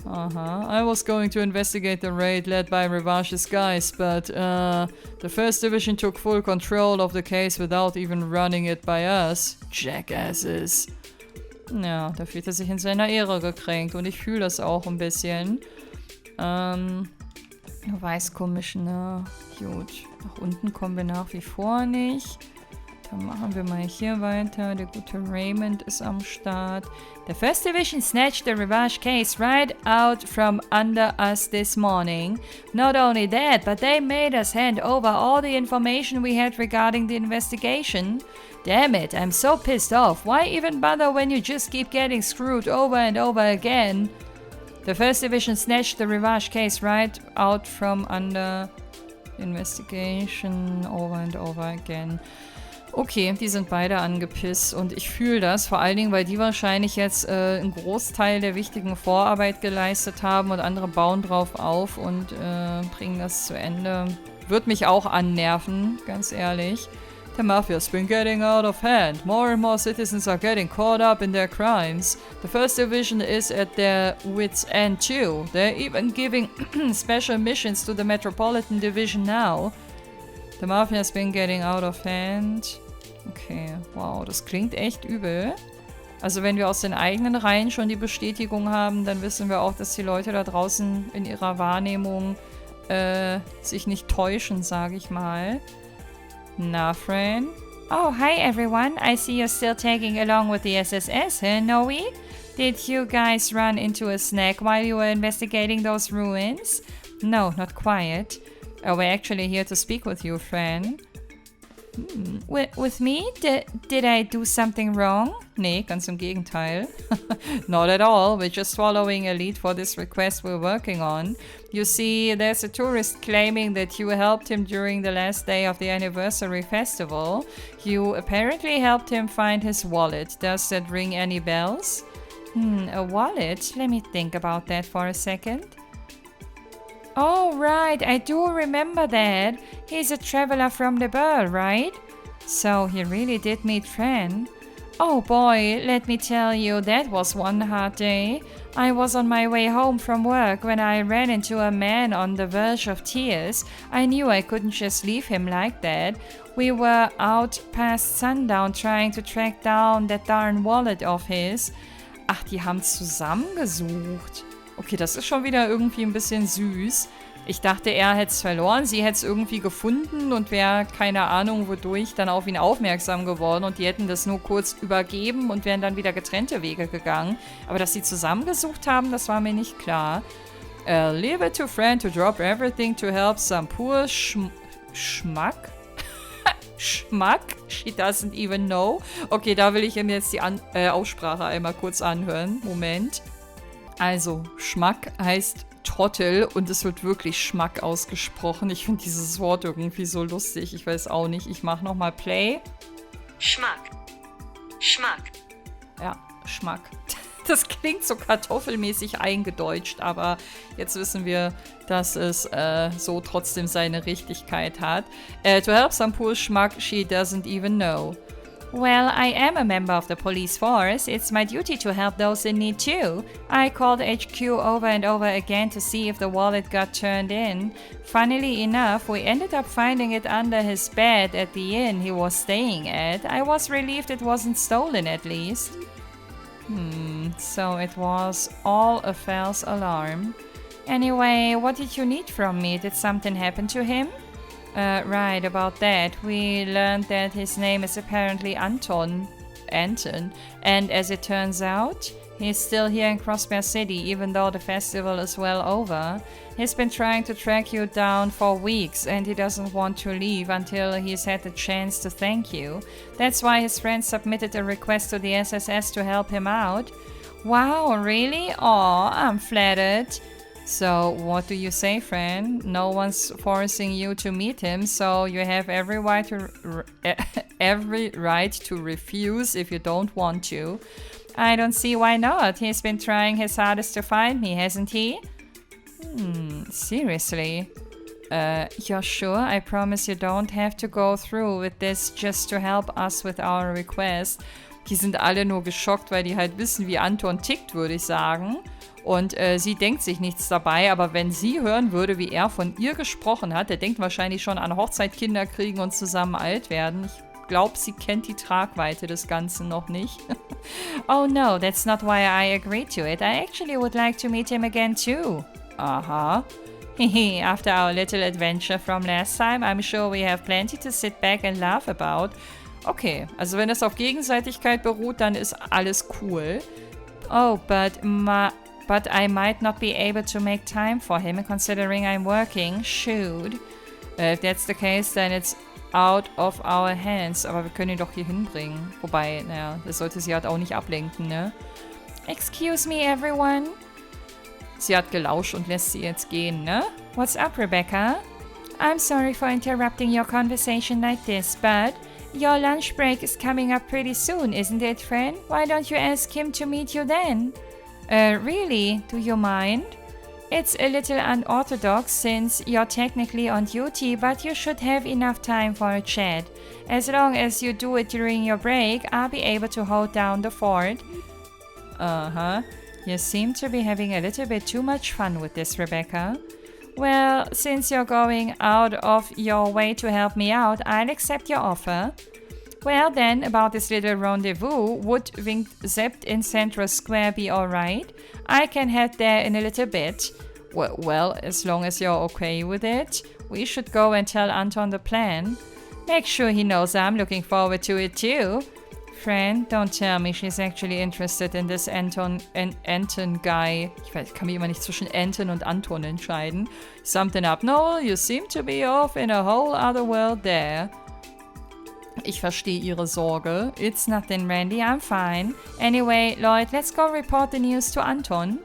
I was going to investigate the raid led by Revash's guys, but the 1st Division took full control of the case without even running it by us. Jackasses. Ja, da fühlt er sich in seiner Ehre gekränkt und ich fühle das auch ein bisschen. Vice Commissioner. Gut, nach unten kommen wir nach wie vor nicht. Dann machen wir mal hier weiter. Der gute Raymond ist am Start. The 1st Division snatched the Revash case right out from under us this morning. Not only that, but they made us hand over all the information we had regarding the investigation. Damn it, I'm so pissed off. Why even bother when you just keep getting screwed over and over again? The 1st Division snatched the Revash case right out from under investigation over and over again. Okay, die sind beide angepisst und ich fühle das, vor allen Dingen, weil die wahrscheinlich jetzt einen Großteil der wichtigen Vorarbeit geleistet haben und andere bauen drauf auf und bringen das zu Ende. Wird mich auch annerven, ganz ehrlich. The mafia's been getting out of hand. More and more citizens are getting caught up in their crimes. The 1st Division is at their wits' end too. They're even giving special missions to the Metropolitan Division now. The mafia's been getting out of hand. Okay, wow, das klingt echt übel. Also wenn wir aus den eigenen Reihen schon die Bestätigung haben, dann wissen wir auch, dass die Leute da draußen in ihrer Wahrnehmung sich nicht täuschen, sage ich mal. Na, Fran? Oh, hi everyone. I see you're still tagging along with the SSS, huh, Noe? Did you guys run into a snack while you were investigating those ruins? No, not quite. We're actually here to speak with you, Fran. With me? Did I do something wrong? Nee, ganz im Gegenteil. Not at all. We're just following a lead for this request we're working on. You see, there's a tourist claiming that you helped him during the last day of the anniversary festival. You apparently helped him find his wallet. Does that ring any bells? A wallet? Let me think about that for a second. Oh, right, I do remember that. He's a traveler from the Burl, right? So he really did meet Fran. Oh boy, let me tell you, that was one hard day. I was on my way home from work when I ran into a man on the verge of tears. I knew I couldn't just leave him like that. We were out past sundown trying to track down that darn wallet of his. Ach, die haben zusammengesucht. Okay, das ist schon wieder irgendwie ein bisschen süß. Ich dachte, er hätte es verloren, sie hätte es irgendwie gefunden und wäre, keine Ahnung wodurch, dann auf ihn aufmerksam geworden und die hätten das nur kurz übergeben und wären dann wieder getrennte Wege gegangen. Aber dass sie zusammengesucht haben, das war mir nicht klar. Leave it to Fran to drop everything to help some poor Schmack? Schmack? She doesn't even know. Okay, da will ich ihm jetzt die Aussprache einmal kurz anhören. Moment. Also, Schmack heißt Trottel und es wird wirklich Schmack ausgesprochen. Ich finde dieses Wort irgendwie so lustig. Ich weiß auch nicht. Ich mache nochmal Play. Schmack. Schmack. Ja, Schmack. Das klingt so kartoffelmäßig eingedeutscht, aber jetzt wissen wir, dass es so trotzdem seine Richtigkeit hat. To help some poor Schmack, she doesn't even know. Well, I am a member of the police force. It's my duty to help those in need too. I called HQ over and over again to see if the wallet got turned in. Funnily enough, we ended up finding it under his bed at the inn he was staying at. I was relieved it wasn't stolen at least. So it was all a false alarm. Anyway, what did you need from me? Did something happen to him? Right, about that. We learned that his name is apparently Anton. And as it turns out, He's still here in Crossbear City, even though the festival is well over. He's been trying to track you down for weeks, and he doesn't want to leave until he's had the chance to thank you. That's why his friend submitted a request to the SSS to help him out. Wow, really? Aw, I'm flattered. So, what do you say, friend? No one's forcing you to meet him, so you have every right to refuse if you don't want to. I don't see why not. He's been trying his hardest to find me, hasn't he? Seriously? You're sure? I promise you don't have to go through with this just to help us with our request. Die sind alle nur geschockt, weil die halt wissen, wie Anton tickt, würde ich sagen. Und sie denkt sich nichts dabei, aber wenn sie hören würde, wie er von ihr gesprochen hat, der denkt wahrscheinlich schon an Hochzeit, Kinder kriegen und zusammen alt werden. Ich glaube, sie kennt die Tragweite des Ganzen noch nicht. Oh no, that's not why I agreed to it. I actually would like to meet him again too. Aha. After our little adventure from last time, I'm sure we have plenty to sit back and laugh about. Okay, also wenn es auf Gegenseitigkeit beruht, dann ist alles cool. Oh, but I might not be able to make time for him, considering I'm working. Shoot. If that's the case, then it's out of our hands. Aber wir können ihn doch hier hinbringen. Wobei, naja, das sollte sie halt auch nicht ablenken, ne? Excuse me, everyone. Sie hat gelauscht und lässt sie jetzt gehen, ne? What's up, Rebecca? I'm sorry for interrupting your conversation like this, but your lunch break is coming up pretty soon, isn't it, friend? Why don't you ask him to meet you then? Really? Do you mind? It's a little unorthodox since you're technically on duty, but you should have enough time for a chat. As long as you do it during your break, I'll be able to hold down the fort. Uh-huh. You seem to be having a little bit too much fun with this, Rebecca. Well, since you're going out of your way to help me out, I'll accept your offer. Well then, about this little rendezvous, would Winged Sept in Central Square be alright? I can head there in a little bit. Well, as long as you're okay with it, we should go and tell Anton the plan. Make sure he knows I'm looking forward to it too. Friend, don't tell me she's actually interested in this Anton guy. Ich kann mich immer nicht zwischen Anton und Anton entscheiden. Something up, Noel, you seem to be off in a whole other world there. Ich verstehe ihre Sorge. It's nothing, Randy, I'm fine. Anyway, Lloyd, let's go report the news to Anton.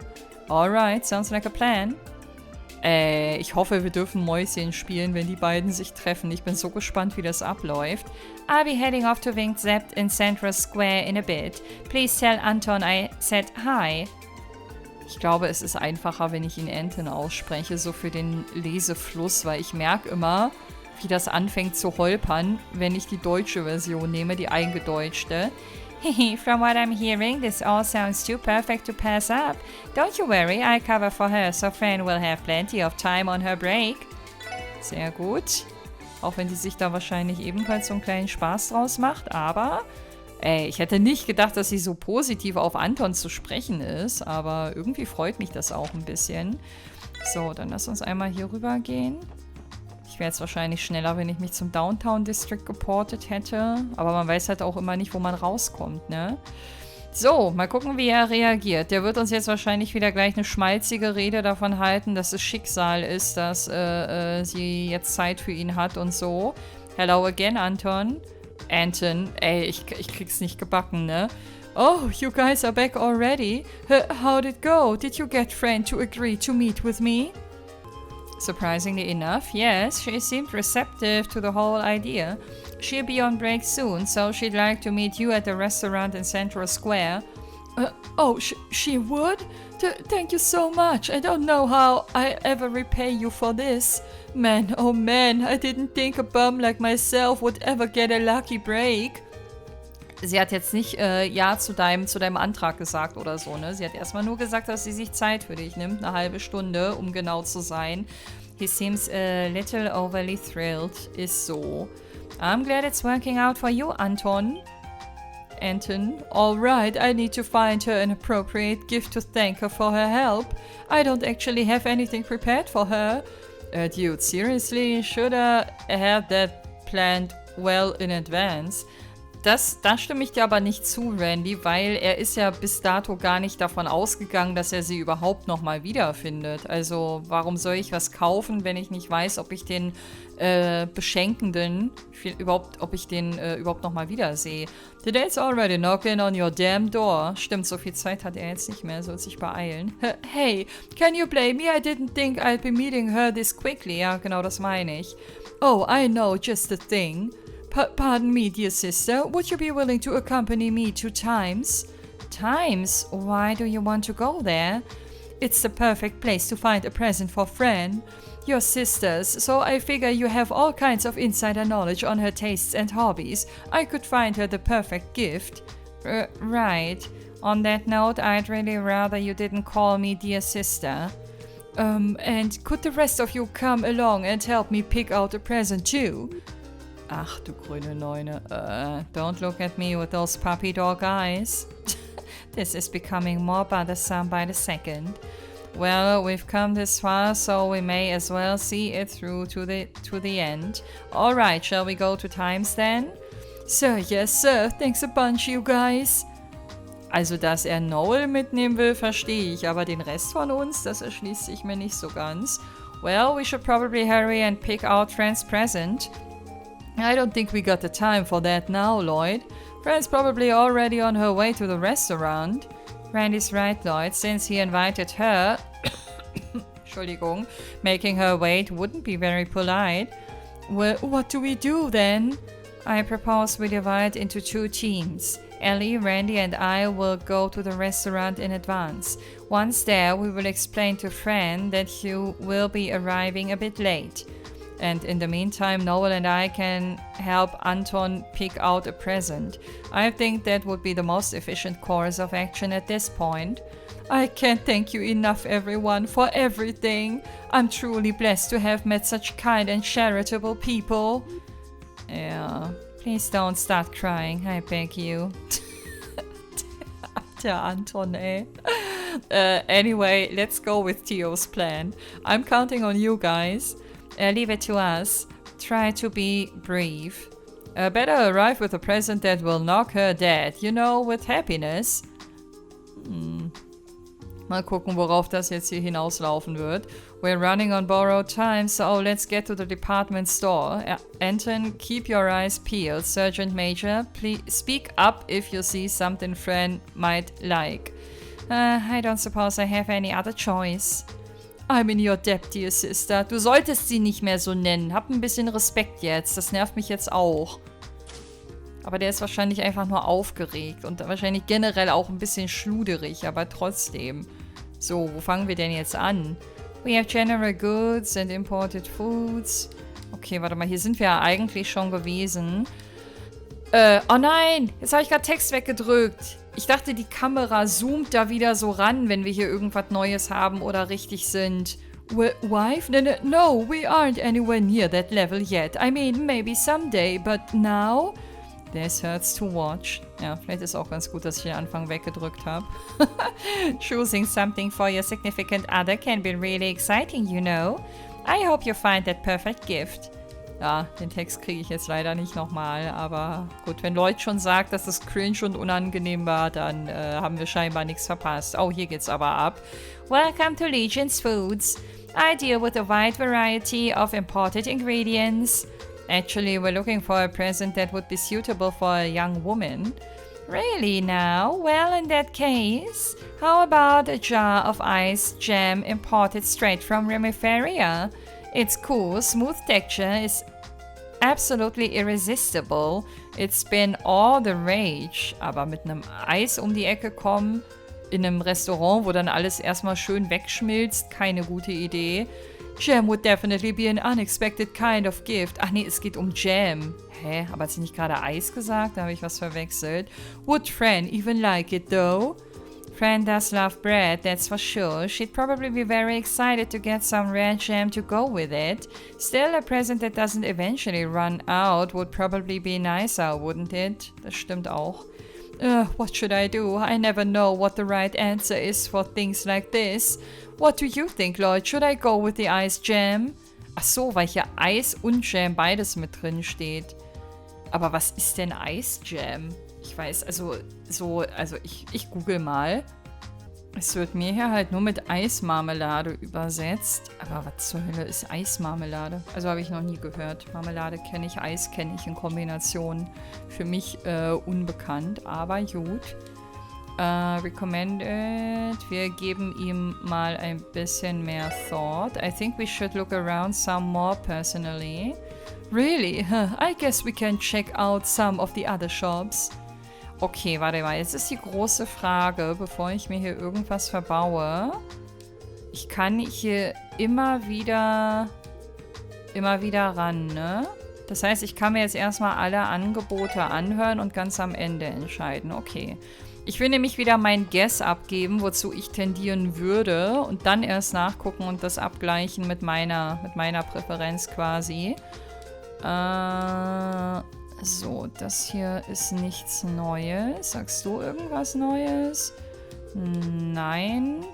Alright, sounds like a plan. Ich hoffe, wir dürfen Mäuschen spielen, wenn die beiden sich treffen. Ich bin so gespannt, wie das abläuft. I'll be heading off to Winged Sept in Central Square in a bit. Please tell Anton I said hi. Ich glaube, es ist einfacher, wenn ich ihn Anton ausspreche, so für den Lesefluss, weil ich merke immer, wie das anfängt zu holpern, wenn ich die deutsche Version nehme, die eingedeutschte. From what I'm hearing, this all sounds too perfect to pass up. Don't you worry, I'll cover for her, so Fran will have plenty of time on her break. Sehr gut. Auch wenn die sich da wahrscheinlich ebenfalls so einen kleinen Spaß draus macht, aber ich hätte nicht gedacht, dass sie so positiv auf Anton zu sprechen ist, aber irgendwie freut mich das auch ein bisschen. So, dann lass uns einmal hier rüber gehen. Ich wäre jetzt wahrscheinlich schneller, wenn ich mich zum Downtown District geportet hätte. Aber man weiß halt auch immer nicht, wo man rauskommt, ne? So, mal gucken, wie er reagiert. Der wird uns jetzt wahrscheinlich wieder gleich eine schmalzige Rede davon halten, dass es Schicksal ist, dass sie jetzt Zeit für ihn hat und so. Hello again, Anton. Anton, ich krieg's nicht gebacken, ne? Oh, you guys are back already? How'd it go? Did you get Fran to agree to meet with me? Surprisingly enough, yes, she seemed receptive to the whole idea. She'll be on break soon, so she'd like to meet you at the restaurant in Central Square. She would? Thank you so much. I don't know how I ever repay you for this. Man, oh man, I didn't think a bum like myself would ever get a lucky break. Sie hat jetzt nicht Ja zu deinem Antrag gesagt oder so, ne? Sie hat erstmal nur gesagt, dass sie sich Zeit für dich nimmt, eine halbe Stunde, um genau zu sein. He seems a little overly thrilled. Ist so. I'm glad it's working out for you, Anton. Anton, alright, I need to find her an appropriate gift to thank her for her help. I don't actually have anything prepared for her. Dude, seriously, should I have that planned well in advance? Da stimme ich dir aber nicht zu, Randy, weil er ist ja bis dato gar nicht davon ausgegangen, dass er sie überhaupt nochmal wiederfindet. Also warum soll ich was kaufen, wenn ich nicht weiß, ob ich den Beschenkenden überhaupt nochmal wiedersehe? Today's already knocking on your damn door. Stimmt, so viel Zeit hat er jetzt nicht mehr, soll sich beeilen. Hey, can you blame me? I didn't think I'd be meeting her this quickly. Ja, genau, das meine ich. Oh, I know, just the thing. Pardon me, dear sister. Would you be willing to accompany me to Times? Times? Why do you want to go there? It's the perfect place to find a present for Fran. Your sisters, so I figure you have all kinds of insider knowledge on her tastes and hobbies. I could find her the perfect gift. Right. On that note, I'd really rather you didn't call me dear sister. And could the rest of you come along and help me pick out a present too? Ach du grüne Neune. Don't look at me with those puppy dog eyes. This is becoming more bothersome by the second. Well, we've come this far, so we may as well see it through to the end. Alright, shall we go to Times then? Sir, yes sir, thanks a bunch you guys. Also, dass er Noel mitnehmen will, verstehe ich, aber den Rest von uns, das erschließt sich mir nicht so ganz. Well, we should probably hurry and pick out Fran's present. I don't think we got the time for that now, Lloyd. Fran's probably already on her way to the restaurant. Randy's right, Lloyd, since he invited her, Entschuldigung, making her wait wouldn't be very polite. Well, what do we do then? I propose we divide into 2 teams. Ellie, Randy and I will go to the restaurant in advance. Once there, we will explain to Fran that you will be arriving a bit late. And in the meantime, Noel and I can help Anton pick out a present. I think that would be the most efficient course of action at this point. I can't thank you enough, everyone, for everything. I'm truly blessed to have met such kind and charitable people. Yeah, please don't start crying, I beg you. Der Anton, ey. Anyway, let's go with Theo's plan. I'm counting on you guys. Leave it to us. Try to be brief. Better arrive with a present that will knock her dead. You know, with happiness. Mal gucken, worauf das jetzt hier hinauslaufen wird. We're running on borrowed time, so let's get to the department store. Anton, keep your eyes peeled. Sergeant Major, please speak up if you see something Fran might like. I don't suppose I have any other choice. I'm in your debt, dear sister. Du solltest sie nicht mehr so nennen. Hab ein bisschen Respekt jetzt. Das nervt mich jetzt auch. Aber der ist wahrscheinlich einfach nur aufgeregt und wahrscheinlich generell auch ein bisschen schluderig, aber trotzdem. So, wo fangen wir denn jetzt an? We have general goods and imported foods. Okay, warte mal, hier sind wir ja eigentlich schon gewesen. Oh nein, jetzt habe ich gerade Text weggedrückt. Ich dachte, die Kamera zoomt da wieder so ran, wenn wir hier irgendwas Neues haben oder richtig sind. Wife? No, we aren't anywhere near that level yet. I mean, maybe someday, but now? This hurts to watch. Ja, vielleicht ist auch ganz gut, dass ich den Anfang weggedrückt habe. Choosing something for your significant other can be really exciting, you know. I hope you find that perfect gift. Ja, den Text kriege ich jetzt leider nicht nochmal, aber gut, wenn Lloyd schon sagt, dass es cringe und unangenehm war, dann haben wir scheinbar nichts verpasst. Oh, hier geht's aber ab. Welcome to Legion's Foods. I deal with a wide variety of imported ingredients. Actually, we're looking for a present that would be suitable for a young woman. Really now? Well, in that case, how about a jar of ice jam imported straight from Remiferia? It's cool, smooth texture is absolutely irresistible. It's been all the rage. Aber mit einem Eis um die Ecke kommen, in einem Restaurant, wo dann alles erstmal schön wegschmilzt, keine gute Idee. Jam would definitely be an unexpected kind of gift. Ach nee, es geht um Jam. Hä? Aber hat sie nicht gerade Eis gesagt? Da habe ich was verwechselt. Would Fran even like it though? Fran does love bread, that's for sure. She'd probably be very excited to get some rare jam to go with it. Still, a present that doesn't eventually run out would probably be nicer, wouldn't it? Das stimmt auch. What should I do? I never know what the right answer is for things like this. What do you think, Lloyd? Should I go with the ice jam? Ach so, weil hier Eis und Jam beides mit drin steht. Aber was ist denn Ice Jam? Ich weiß, also ich google mal. Es wird mir hier halt nur mit Eismarmelade übersetzt. Aber was zur Hölle ist Eismarmelade? Also habe ich noch nie gehört. Marmelade kenne ich, Eis kenne ich in Kombination. Für mich unbekannt, aber gut. Recommended. Wir geben ihm mal ein bisschen mehr Thought. I think we should look around some more personally. Really? I guess we can check out some of the other shops. Okay, warte mal. Jetzt ist die große Frage, bevor ich mir hier irgendwas verbaue. Ich kann hier immer wieder ran, ne? Das heißt, ich kann mir jetzt erstmal alle Angebote anhören und ganz am Ende entscheiden. Okay. Ich will nämlich wieder mein Guess abgeben, wozu ich tendieren würde und dann erst nachgucken und das abgleichen mit meiner Präferenz quasi. So, das hier ist nichts Neues. Sagst du irgendwas Neues? Nein.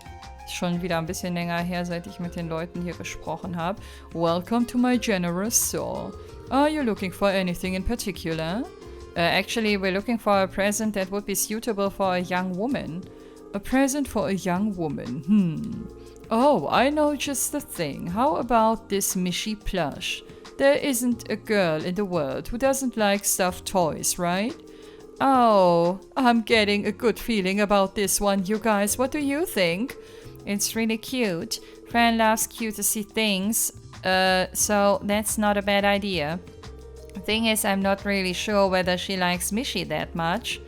Schon wieder ein bisschen länger her, seit ich mit den Leuten hier gesprochen habe. Welcome to my generous store. Are you looking for anything in particular? Actually, we're looking for a present that would be suitable for a young woman. A present for a young woman. Oh, I know just the thing. How about this Mishi plush? There isn't a girl in the world who doesn't like stuffed toys, right? Oh, I'm getting a good feeling about this one, you guys. What do you think? It's really cute. Fran loves cutesy things, so that's not a bad idea. Thing is, I'm not really sure whether she likes Mishi that much.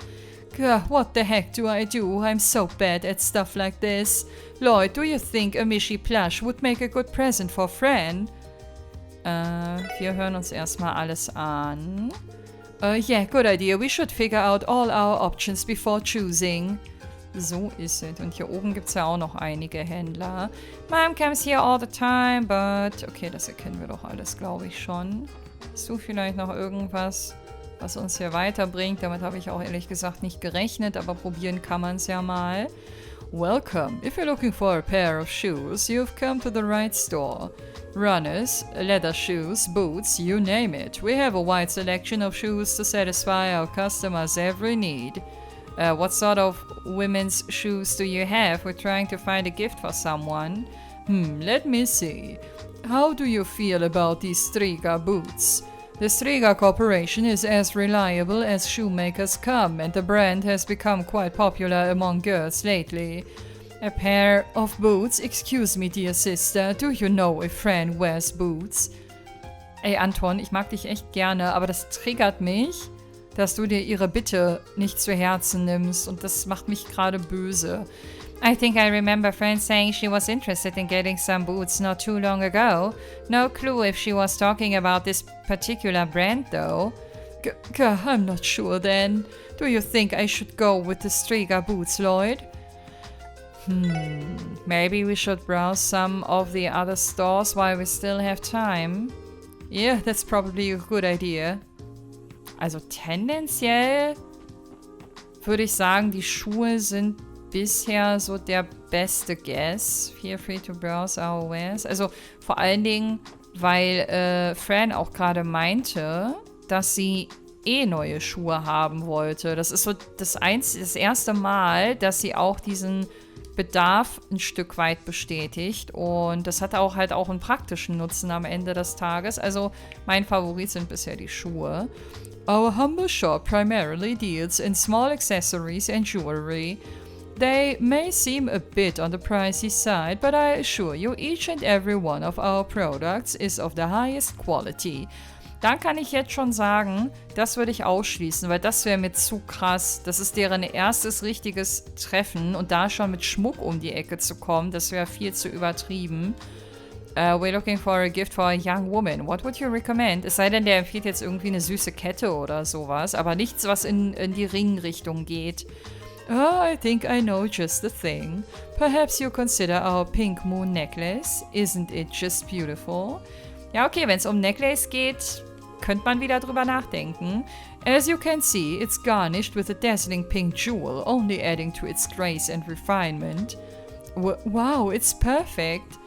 God, what the heck do I do? I'm so bad at stuff like this. Lloyd, do you think a Mishi plush would make a good present for Fran? Wir hören uns erstmal alles an. Yeah, good idea. We should figure out all our options before choosing. So ist es. Und hier oben gibt es ja auch noch einige Händler. Mom comes here all the time, but... Okay, das erkennen wir doch alles, glaube ich schon. Hast du vielleicht noch irgendwas, was uns hier weiterbringt? Damit habe ich auch ehrlich gesagt nicht gerechnet, aber probieren kann man es ja mal. Welcome. If you're looking for a pair of shoes, you've come to the right store. Runners, leather shoes, boots, you name it. We have a wide selection of shoes to satisfy our customers' every need. What sort of women's shoes do you have? We're trying to find a gift for someone. Let me see. How do you feel about these Striga boots? The Striga Corporation is as reliable as shoemakers come, and the brand has become quite popular among girls lately. A pair of boots? Excuse me, dear sister, do you know if Fran wears boots? Ey, Anton, ich mag dich echt gerne, aber das triggert mich, dass du dir ihre Bitte nicht zu Herzen nimmst, und das macht mich gerade böse. I think I remember Fran saying she was interested in getting some boots not too long ago. No clue if she was talking about this particular brand, though. I'm not sure then. Do you think I should go with the Striga boots, Lloyd? Maybe we should browse some of the other stores while we still have time. Yeah, that's probably a good idea. Also tendenziell würde ich sagen, die Schuhe sind bisher so der beste Guess. Feel free to browse our wares. Also vor allen Dingen, weil Fran auch gerade meinte, dass sie neue Schuhe haben wollte. Das ist so das erste Mal, dass sie auch diesen Bedarf ein Stück weit bestätigt. Und das hat auch halt auch einen praktischen Nutzen am Ende des Tages. Also mein Favorit sind bisher die Schuhe. Our humble shop primarily deals in small accessories and jewelry. They may seem a bit on the pricey side, but I assure you, each and every one of our products is of the highest quality. Da kann ich jetzt schon sagen, das würde ich ausschließen, weil das wäre mir zu krass. Das ist deren erstes richtiges Treffen und da schon mit Schmuck um die Ecke zu kommen, das wäre viel zu übertrieben. We're looking for a gift for a young woman. What would you recommend? Es sei denn, der empfiehlt jetzt irgendwie eine süße Kette oder sowas, aber nichts, was in die Ringrichtung geht. Oh, I think I know just the thing. Perhaps you consider our pink moon necklace. Isn't it just beautiful? Ja, okay, wenn es um Necklace geht, könnte man wieder drüber nachdenken. As you can see, it's garnished with a dazzling pink jewel, only adding to its grace and refinement. Wow, it's perfect.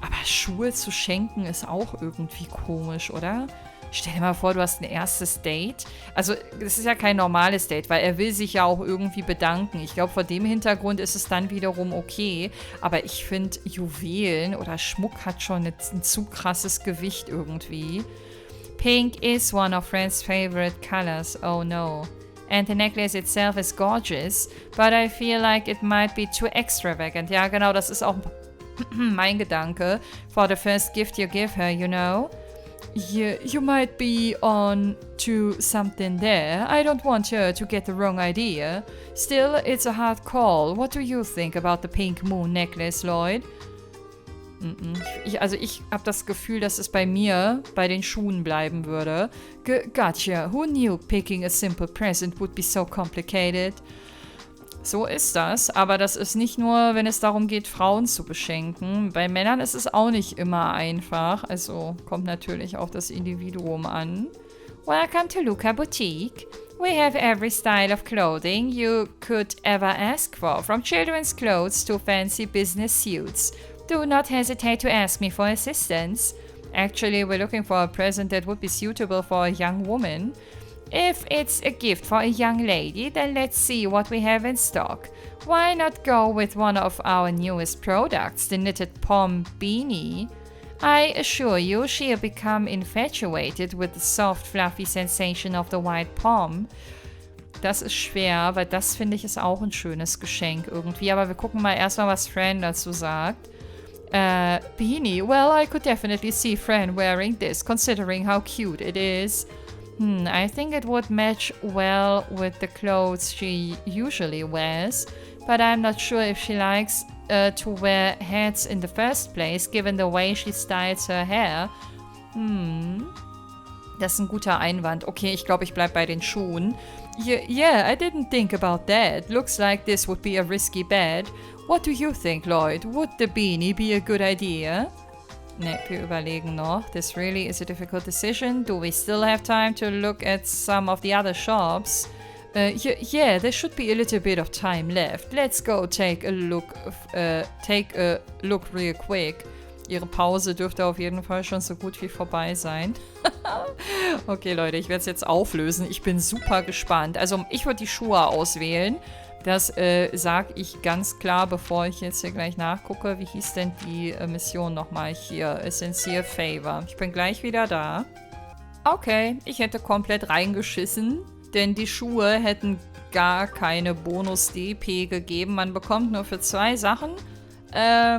Aber Schuhe zu schenken ist auch irgendwie komisch, oder? Stell dir mal vor, du hast ein erstes Date. Also, das ist ja kein normales Date, weil er will sich ja auch irgendwie bedanken. Ich glaube, vor dem Hintergrund ist es dann wiederum okay. Aber ich finde, Juwelen oder Schmuck hat schon ein zu krasses Gewicht irgendwie. Pink is one of Friend's favorite colors. Oh no. And the necklace itself is gorgeous, but I feel like it might be too extravagant. Ja, genau, das ist auch mein Gedanke. For the first gift you give her, you know? You might be on to something there. I don't want her to get the wrong idea. Still, it's a hard call. What do you think about the pink moon necklace, Lloyd? Ich habe das Gefühl, dass es bei mir bei den Schuhen bleiben würde. Gotcha. Who knew picking a simple present would be so complicated? So ist das, aber das ist nicht nur, wenn es darum geht, Frauen zu beschenken. Bei Männern ist es auch nicht immer einfach. Also kommt natürlich auf das Individuum an. Welcome to Luca Boutique. We have every style of clothing you could ever ask for, from children's clothes to fancy business suits. Do not hesitate to ask me for assistance. Actually, we're looking for a present that would be suitable for a young woman. If it's a gift for a young lady, then let's see what we have in stock. Why not go with one of our newest products, the knitted pom beanie? I assure you she'll become infatuated with the soft, fluffy sensation of the white pom. Das ist schwer, weil das, finde ich, ist auch ein schönes Geschenk irgendwie. Aber wir gucken mal erstmal, was Fran dazu sagt. Beanie, well, I could definitely see Fran wearing this, considering how cute it is. I think it would match well with the clothes she usually wears, but I'm not sure if she likes to wear hats in the first place, given the way she styles her hair. Das ist ein guter Einwand. Okay, ich glaube, ich bleibe bei den Schuhen. Yeah, I didn't think about that. Looks like this would be a risky bet. What do you think, Lloyd? Would the beanie be a good idea? Ne, wir überlegen noch. This really is a difficult decision. Do we still have time to look at some of the other shops? Yeah, there should be a little bit of time left. Let's go take a look real quick. Ihre Pause dürfte auf jeden Fall schon so gut wie vorbei sein. Okay, Leute, ich werde es jetzt auflösen. Ich bin super gespannt. Also, ich würde die Schuhe auswählen. Das sage ich ganz klar, bevor ich jetzt hier gleich nachgucke. Wie hieß denn die Mission nochmal hier? Essential Favor. Ich bin gleich wieder da. Okay, ich hätte komplett reingeschissen, denn die Schuhe hätten gar keine Bonus-DP gegeben. Man bekommt nur für 2 Sachen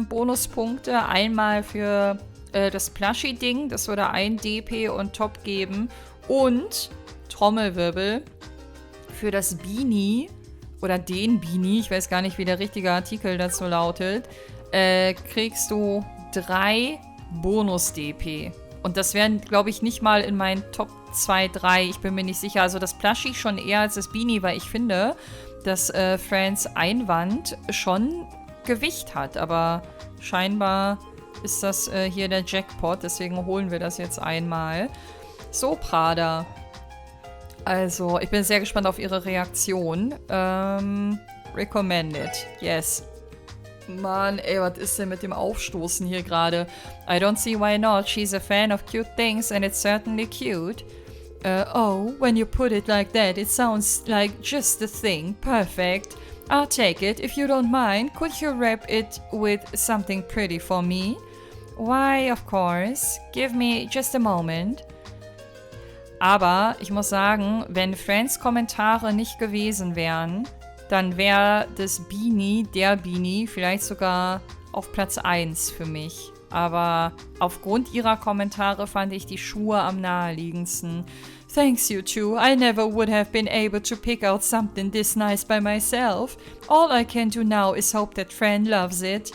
Bonuspunkte. Einmal für das Plushie-Ding, das würde 1 DP und Top geben. Und Trommelwirbel für das Beanie. Oder den Beanie, ich weiß gar nicht, wie der richtige Artikel dazu lautet, kriegst du 3 Bonus-DP. Und das wären, glaube ich, nicht mal in meinen Top 2, 3. Ich bin mir nicht sicher. Also das Plushie schon eher als das Beanie, weil ich finde, dass Frans Einwand schon Gewicht hat. Aber scheinbar ist das hier der Jackpot. Deswegen holen wir das jetzt einmal. So, Prada. Also, ich bin sehr gespannt auf ihre Reaktion. Recommended. Yes. Mann, ey, was ist denn mit dem Aufstoßen hier gerade? I don't see why not. She's a fan of cute things and it's certainly cute. Oh, when you put it like that, it sounds like just the thing. Perfect. I'll take it. If you don't mind, could you wrap it with something pretty for me? Why, of course. Give me just a moment. Aber ich muss sagen, wenn Frans Kommentare nicht gewesen wären, dann wäre das Beanie, der Beanie, vielleicht sogar auf Platz 1 für mich. Aber aufgrund ihrer Kommentare fand ich die Schuhe am naheliegendsten. Thanks, you two. I never would have been able to pick out something this nice by myself. All I can do now is hope that Fran loves it.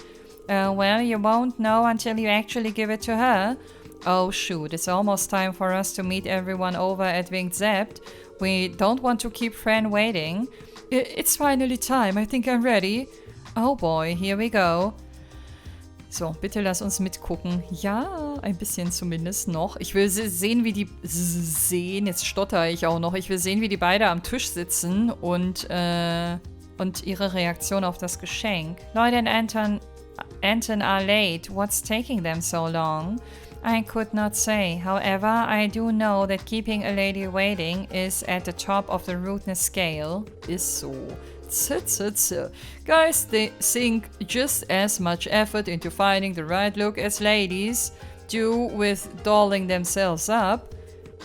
Well, you won't know until you actually give it to her. Oh shoot, it's almost time for us to meet everyone over at Winged Zept. We don't want to keep Fran waiting. It's finally time, I think I'm ready. Oh boy, here we go. So, bitte lass uns mitgucken. Ja, ein bisschen zumindest noch. Ich will sehen, wie die... jetzt stotter ich auch noch. Ich will sehen, wie die beide am Tisch sitzen und ihre Reaktion auf das Geschenk. Lloyd and Anton are late. What's taking them so long? I could not say. However, I do know that keeping a lady waiting is at the top of the rudeness scale. Ist so. Guys, they sink just as much effort into finding the right look as ladies do with dolling themselves up.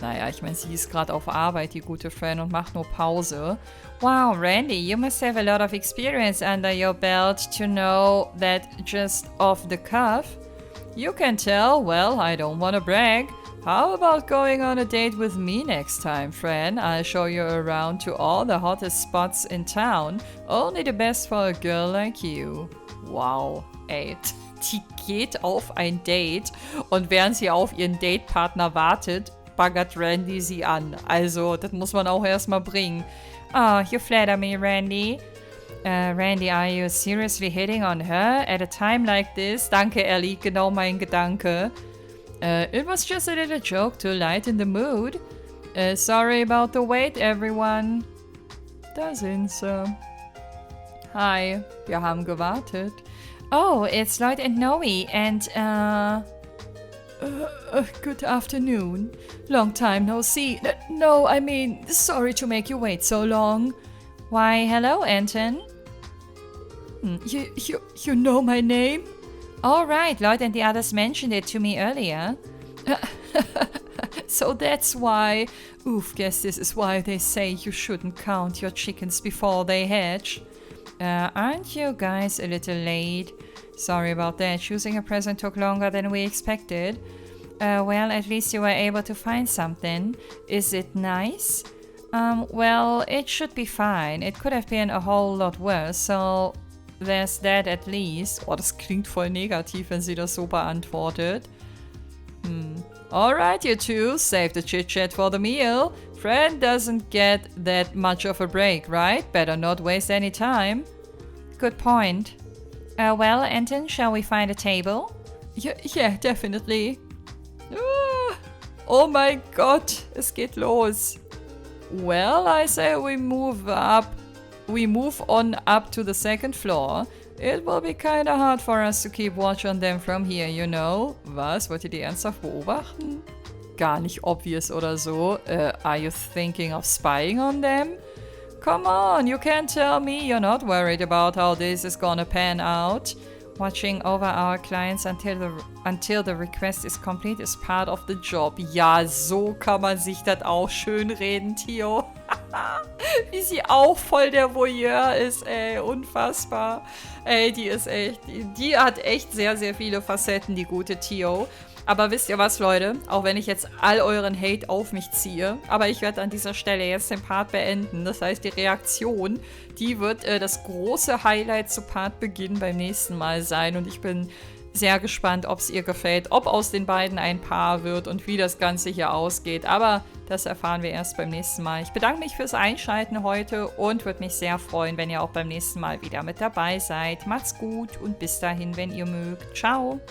Naja, ich meine, sie ist gerade auf Arbeit, die gute Fan, und macht nur Pause. Wow, Randy, you must have a lot of experience under your belt to know that just off the cuff. You can tell. Well, I don't want to brag. How about going on a date with me next time, friend? I'll show you around to all the hottest spots in town. Only the best for a girl like you. Wow, ey, die geht auf ein Date und während sie auf ihren Datepartner wartet, baggert Randy sie an. Also, das muss man auch erstmal bringen. Oh, you flatter me, Randy. Randy, are you seriously hitting on her at a time like this? Danke, Ellie, genau mein Gedanke. It was just a little joke to lighten the mood. Sorry about the wait, everyone. Da sind sie. Hi, wir haben gewartet. Oh, it's Lloyd and Noe, and good afternoon. Long time no see. No, I mean, sorry to make you wait so long. Why, hello, Anton. You know my name? All right, Lloyd and the others mentioned it to me earlier. So that's why. Oof, guess this is why they say you shouldn't count your chickens before they hatch. Aren't you guys a little late? Sorry about that. Choosing a present took longer than we expected. Well, at least you were able to find something. Is it nice? Well, it should be fine. It could have been a whole lot worse, so there's that at least. Oh, das klingt voll negativ, wenn sie das so beantwortet. Alright, you two, save the chit-chat for the meal. Friend doesn't get that much of a break, right? Better not waste any time. Good point. Well, Anton, shall we find a table? Yeah, definitely. Oh mein Gott, es geht los. Well, I say we move on up to the second floor. It will be kinda hard for us to keep watch on them from here, you know. Was? Wollt ihr die ernsthaft beobachten? Gar nicht obvious oder so. Are you thinking of spying on them? Come on, you can't tell me you're not worried about how this is gonna pan out. Watching over our clients until the request is complete is part of the job. Ja, so kann man sich das auch schön reden, Theo. Wie sie auch voll der Voyeur ist, ey, unfassbar. Ey, die hat echt sehr, sehr viele Facetten, die gute Theo. Aber wisst ihr was, Leute? Auch wenn ich jetzt all euren Hate auf mich ziehe, aber ich werde an dieser Stelle jetzt den Part beenden. Das heißt, die Reaktion, die wird das große Highlight zu Partbeginn beim nächsten Mal sein. Und ich bin sehr gespannt, ob es ihr gefällt, ob aus den beiden ein Paar wird und wie das Ganze hier ausgeht. Aber das erfahren wir erst beim nächsten Mal. Ich bedanke mich fürs Einschalten heute und würde mich sehr freuen, wenn ihr auch beim nächsten Mal wieder mit dabei seid. Macht's gut und bis dahin, wenn ihr mögt. Ciao!